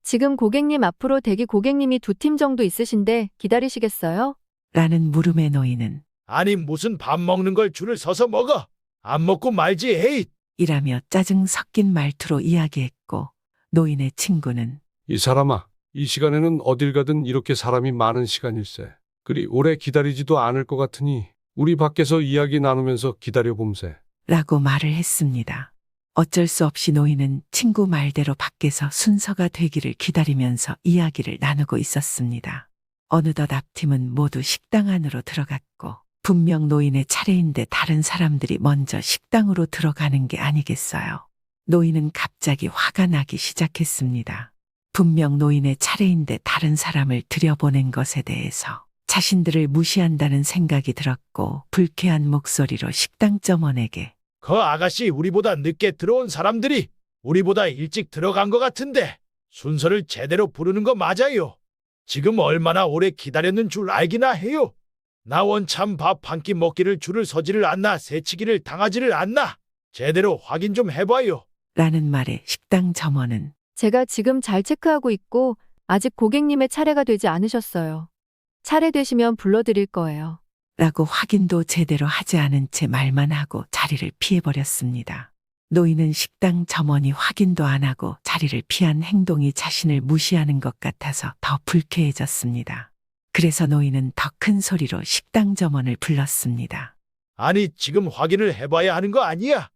지금 고객님 앞으로 대기 고객님이 2팀 정도 있으신데 기다리시겠어요? 라는 물음에 노인은 아니 무슨 밥 먹는 걸 줄을 서서 먹어. 안 먹고 말지 헤이. 이라며 짜증 섞인 말투로 이야기했고 노인의 친구는 이 사람아, 이 시간에는 어딜 가든 이렇게 사람이 많은 시간일세. 그리 오래 기다리지도 않을 것 같으니 우리 밖에서 이야기 나누면서 기다려봄세. 라고 말을 했습니다. 어쩔 수 없이 노인은 친구 말대로 밖에서 순서가 되기를 기다리면서 이야기를 나누고 있었습니다. 어느덧 앞팀은 모두 식당 안으로 들어갔고 분명 노인의 차례인데 다른 사람들이 먼저 식당으로 들어가는 게 아니겠어요. 노인은 갑자기 화가 나기 시작했습니다. 분명 노인의 차례인데 다른 사람을 들여보낸 것에 대해서 자신들을 무시한다는 생각이 들었고 불쾌한 목소리로 식당 점원에게 그 아가씨 우리보다 늦게 들어온 사람들이 우리보다 일찍 들어간 것 같은데 순서를 제대로 부르는 거 맞아요. 지금 얼마나 오래 기다렸는 줄 알기나 해요. 나 원참 밥 한 끼 먹기를 줄을 서지를 않나 새치기를 당하지를 않나 제대로 확인 좀 해봐요. 라는 말에 식당 점원은 제가 지금 잘 체크하고 있고 아직 고객님의 차례가 되지 않으셨어요. 차례 되시면 불러드릴 거예요. 라고 확인도 제대로 하지 않은 채 말만 하고 자리를 피해버렸습니다. 노인은 식당 점원이 확인도 안 하고 자리를 피한 행동이 자신을 무시하는 것 같아서 더 불쾌해졌습니다. 그래서 노인은 더 큰 소리로 식당 점원을 불렀습니다. 아니 지금 확인을 해봐야 하는 거 아니야?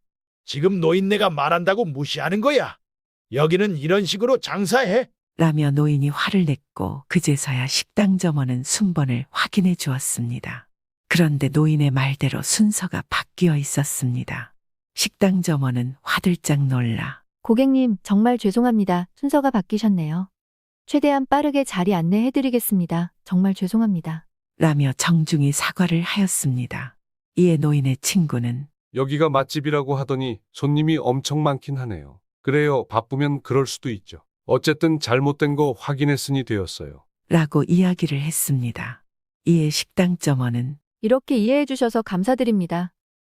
지금 노인네가 말한다고 무시하는 거야. 여기는 이런 식으로 장사해? 라며 노인이 화를 냈고 그제서야 식당 점원은 순번을 확인해 주었습니다. 그런데 노인의 말대로 순서가 바뀌어 있었습니다. 식당 점원은 화들짝 놀라 고객님, 정말 죄송합니다. 순서가 바뀌셨네요. 최대한 빠르게 자리 안내해드리겠습니다. 정말 죄송합니다. 라며 정중히 사과를 하였습니다. 이에 노인의 친구는 여기가 맛집이라고 하더니 손님이 엄청 많긴 하네요. 그래요, 바쁘면 그럴 수도 있죠. 어쨌든 잘못된 거 확인했으니 되었어요. 라고 이야기를 했습니다. 이에 식당 점원은 이렇게 이해해 주셔서 감사드립니다.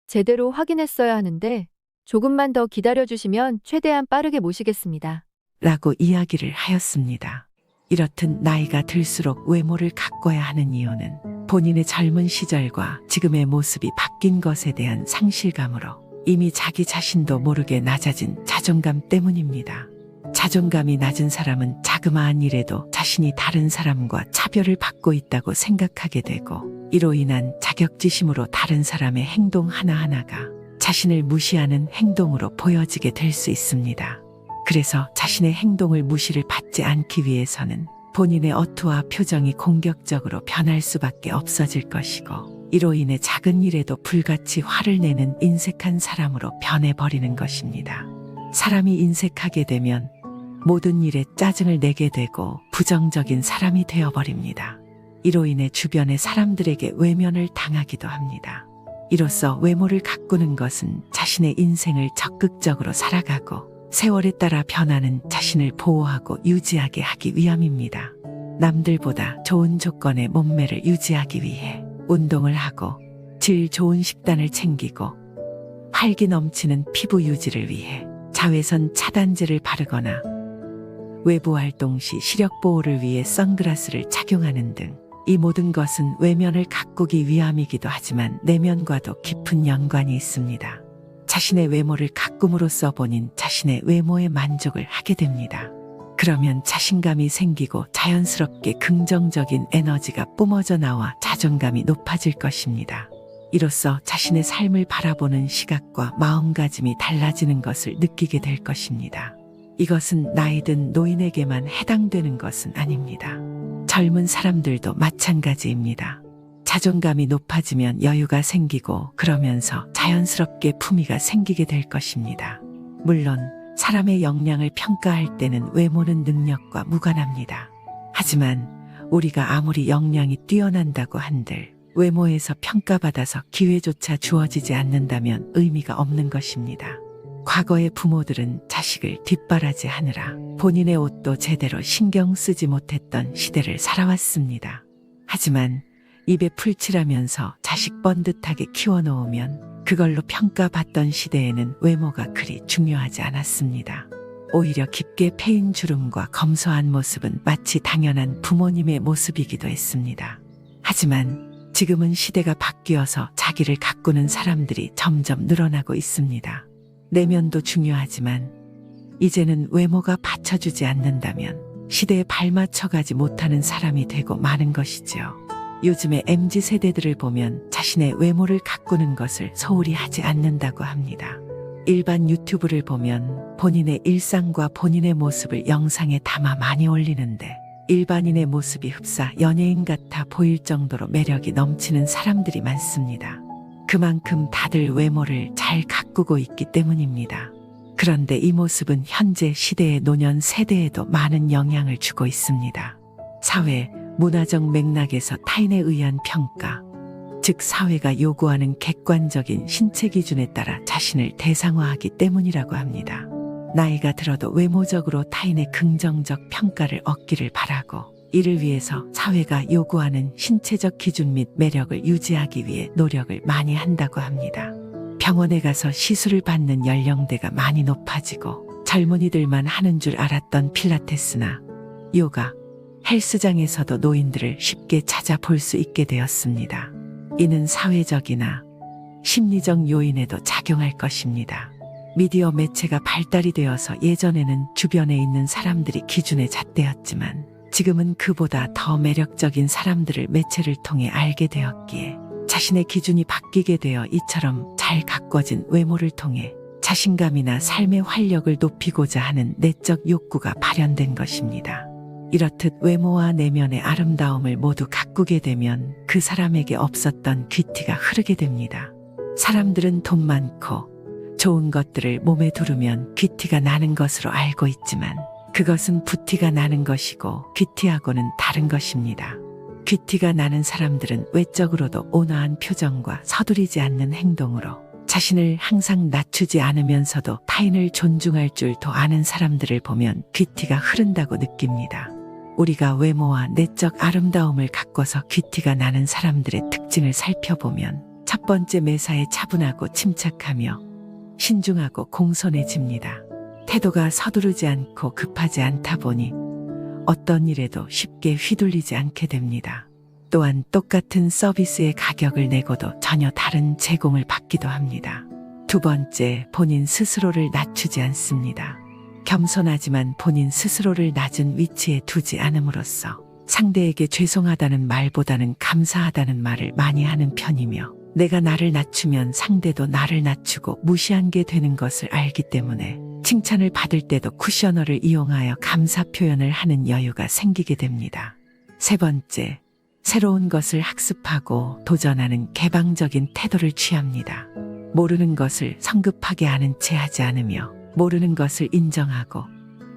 제대로 확인했어야 하는데 조금만 더 기다려주시면 최대한 빠르게 모시겠습니다. 라고 이야기를 하였습니다. 이렇듯 나이가 들수록 외모를 가꿔야 하는 이유는 본인의 젊은 시절과 지금의 모습이 바뀐 것에 대한 상실감으로 이미 자기 자신도 모르게 낮아진 자존감 때문입니다. 자존감이 낮은 사람은 자그마한 일에도 자신이 다른 사람과 차별을 받고 있다고 생각하게 되고 이로 인한 자격지심으로 다른 사람의 행동 하나하나가 자신을 무시하는 행동으로 보여지게 될 수 있습니다. 그래서 자신의 행동을 무시를 받지 않기 위해서는 본인의 어투와 표정이 공격적으로 변할 수밖에 없어질 것이고, 이로 인해 작은 일에도 불같이 화를 내는 인색한 사람으로 변해버리는 것입니다. 사람이 인색하게 되면 모든 일에 짜증을 내게 되고 부정적인 사람이 되어버립니다. 이로 인해 주변의 사람들에게 외면을 당하기도 합니다. 이로써 외모를 가꾸는 것은 자신의 인생을 적극적으로 살아가고 세월에 따라 변하는 자신을 보호하고 유지하게 하기 위함입니다. 남들보다 좋은 조건의 몸매를 유지하기 위해 운동을 하고 질 좋은 식단을 챙기고 활기 넘치는 피부 유지를 위해 자외선 차단제를 바르거나 외부 활동 시 시력 보호를 위해 선글라스를 착용하는 등 이 모든 것은 외면을 가꾸기 위함이기도 하지만 내면과도 깊은 연관이 있습니다. 자신의 외모를 가꿈으로써 본인 자신의 외모에 만족을 하게 됩니다. 그러면 자신감이 생기고 자연스럽게 긍정적인 에너지가 뿜어져 나와 자존감이 높아질 것입니다. 이로써 자신의 삶을 바라보는 시각과 마음가짐이 달라지는 것을 느끼게 될 것입니다. 이것은 나이든 노인에게만 해당되는 것은 아닙니다. 젊은 사람들도 마찬가지입니다. 자존감이 높아지면 여유가 생기고 그러면서 자연스럽게 품위가 생기게 될 것입니다. 물론 사람의 역량을 평가할 때는 외모는 능력과 무관합니다. 하지만 우리가 아무리 역량이 뛰어난다고 한들 외모에서 평가받아서 기회조차 주어지지 않는다면 의미가 없는 것입니다. 과거의 부모들은 자식을 뒷바라지하느라 본인의 옷도 제대로 신경 쓰지 못했던 시대를 살아왔습니다. 하지만 입에 풀칠하면서 자식 번듯하게 키워놓으면 그걸로 평가받던 시대에는 외모가 그리 중요하지 않았습니다. 오히려 깊게 패인 주름과 검소한 모습은 마치 당연한 부모님의 모습이기도 했습니다. 하지만 지금은 시대가 바뀌어서 자기를 가꾸는 사람들이 점점 늘어나고 있습니다. 내면도 중요하지만 이제는 외모가 받쳐주지 않는다면 시대에 발맞춰가지 못하는 사람이 되고 마는 것이지요. 요즘의 MZ세대들을 보면 자신의 외모를 가꾸는 것을 소홀히 하지 않는다고 합니다. 일반 유튜브를 보면 본인의 일상과 본인의 모습을 영상에 담아 많이 올리는데 일반인의 모습이 흡사 연예인 같아 보일 정도로 매력이 넘치는 사람들이 많습니다. 그만큼 다들 외모를 잘 가꾸고 있기 때문입니다. 그런데 이 모습은 현재 시대의 노년 세대에도 많은 영향을 주고 있습니다. 사회, 문화적 맥락에서 타인에 의한 평가, 즉 사회가 요구하는 객관적인 신체 기준에 따라 자신을 대상화하기 때문이라고 합니다. 나이가 들어도 외모적으로 타인의 긍정적 평가를 얻기를 바라고 이를 위해서 사회가 요구하는 신체적 기준 및 매력을 유지하기 위해 노력을 많이 한다고 합니다. 병원에 가서 시술을 받는 연령대가 많이 높아지고 젊은이들만 하는 줄 알았던 필라테스나 요가, 헬스장에서도 노인들을 쉽게 찾아볼 수 있게 되었습니다. 이는 사회적이나 심리적 요인에도 작용할 것입니다. 미디어 매체가 발달이 되어서 예전에는 주변에 있는 사람들이 기준의 잣대였지만 지금은 그보다 더 매력적인 사람들을 매체를 통해 알게 되었기에 자신의 기준이 바뀌게 되어 이처럼 잘 가꿔진 외모를 통해 자신감이나 삶의 활력을 높이고자 하는 내적 욕구가 발현된 것입니다. 이렇듯 외모와 내면의 아름다움을 모두 가꾸게 되면 그 사람에게 없었던 귀티가 흐르게 됩니다. 사람들은 돈 많고 좋은 것들을 몸에 두르면 귀티가 나는 것으로 알고 있지만 그것은 부티가 나는 것이고 귀티하고는 다른 것입니다. 귀티가 나는 사람들은 외적으로도 온화한 표정과 서두르지 않는 행동으로 자신을 항상 낮추지 않으면서도 타인을 존중할 줄 더 아는 사람들을 보면 귀티가 흐른다고 느낍니다. 우리가 외모와 내적 아름다움을 가꿔서 귀티가 나는 사람들의 특징을 살펴보면 첫 번째 매사에 차분하고 침착하며 신중하고 공손해집니다. 태도가 서두르지 않고 급하지 않다 보니 어떤 일에도 쉽게 휘둘리지 않게 됩니다. 또한 똑같은 서비스의 가격을 내고도 전혀 다른 제공을 받기도 합니다. 두 번째, 본인 스스로를 낮추지 않습니다. 겸손하지만 본인 스스로를 낮은 위치에 두지 않음으로써 상대에게 죄송하다는 말보다는 감사하다는 말을 많이 하는 편이며 내가 나를 낮추면 상대도 나를 낮추고 무시한 게 되는 것을 알기 때문에 칭찬을 받을 때도 쿠셔너를 이용하여 감사 표현을 하는 여유가 생기게 됩니다. 세 번째, 새로운 것을 학습하고 도전하는 개방적인 태도를 취합니다. 모르는 것을 성급하게 아는 체 하지 않으며 모르는 것을 인정하고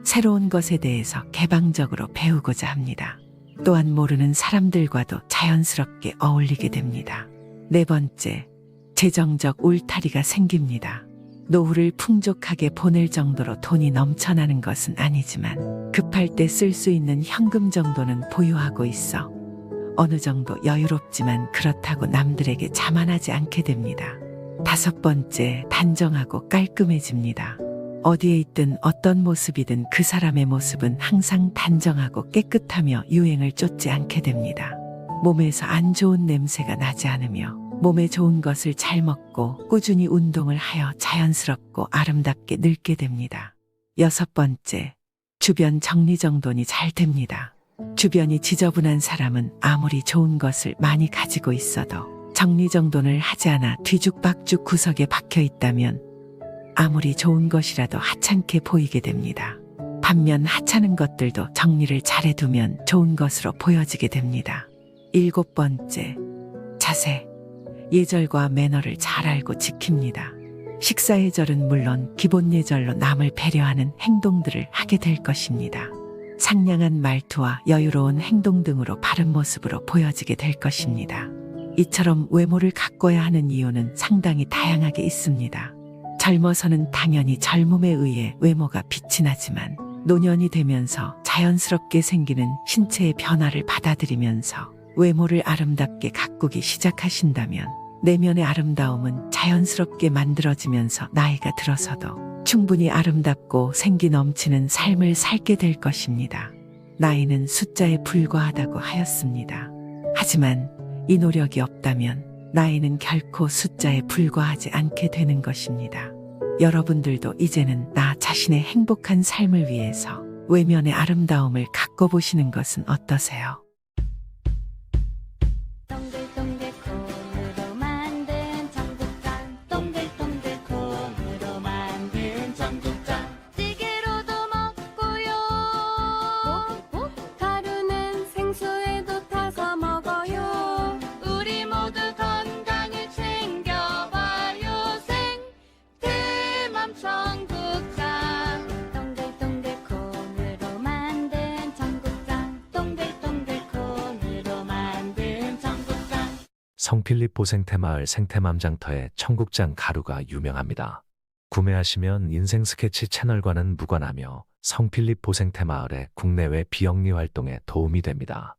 새로운 것에 대해서 개방적으로 배우고자 합니다. 또한 모르는 사람들과도 자연스럽게 어울리게 됩니다. 네 번째, 재정적 울타리가 생깁니다. 노후를 풍족하게 보낼 정도로 돈이 넘쳐나는 것은 아니지만 급할 때 쓸 수 있는 현금 정도는 보유하고 있어 어느 정도 여유롭지만 그렇다고 남들에게 자만하지 않게 됩니다. 다섯 번째, 단정하고 깔끔해집니다. 어디에 있든 어떤 모습이든 그 사람의 모습은 항상 단정하고 깨끗하며 유행을 쫓지 않게 됩니다. 몸에서 안 좋은 냄새가 나지 않으며 몸에 좋은 것을 잘 먹고 꾸준히 운동을 하여 자연스럽고 아름답게 늙게 됩니다. 여섯 번째, 주변 정리정돈이 잘 됩니다. 주변이 지저분한 사람은 아무리 좋은 것을 많이 가지고 있어도 정리정돈을 하지 않아 뒤죽박죽 구석에 박혀 있다면 아무리 좋은 것이라도 하찮게 보이게 됩니다. 반면 하찮은 것들도 정리를 잘해두면 좋은 것으로 보여지게 됩니다. 일곱 번째, 자세. 예절과 매너를 잘 알고 지킵니다. 식사 예절은 물론 기본 예절로 남을 배려하는 행동들을 하게 될 것입니다. 상냥한 말투와 여유로운 행동 등으로 바른 모습으로 보여지게 될 것입니다. 이처럼 외모를 가꿔야 하는 이유는 상당히 다양하게 있습니다. 젊어서는 당연히 젊음에 의해 외모가 빛이 나지만 노년이 되면서 자연스럽게 생기는 신체의 변화를 받아들이면서 외모를 아름답게 가꾸기 시작하신다면 내면의 아름다움은 자연스럽게 만들어지면서 나이가 들어서도 충분히 아름답고 생기 넘치는 삶을 살게 될 것입니다. 나이는 숫자에 불과하다고 하였습니다. 하지만 이 노력이 없다면 나이는 결코 숫자에 불과하지 않게 되는 것입니다. 여러분들도 이제는 나 자신의 행복한 삶을 위해서 외면의 아름다움을 가꿔보시는 것은 어떠세요? 동글동글 콩으로 만든 청국장 동글동글 콩으로 만든 청국장 찌개로도 먹고요 가루는 생수에도 타서 먹어요 우리 모두 건강을 챙겨봐요 생태맘 청국장 동글동글 콩으로 만든 청국장 동글동글 콩으로 만든 청국장 성필립 보생태마을 생태맘장터의 청국장 가루가 유명합니다. 구매하시면 인생 스케치 채널과는 무관하며 성필립 보생태마을의 국내외 비영리 활동에 도움이 됩니다.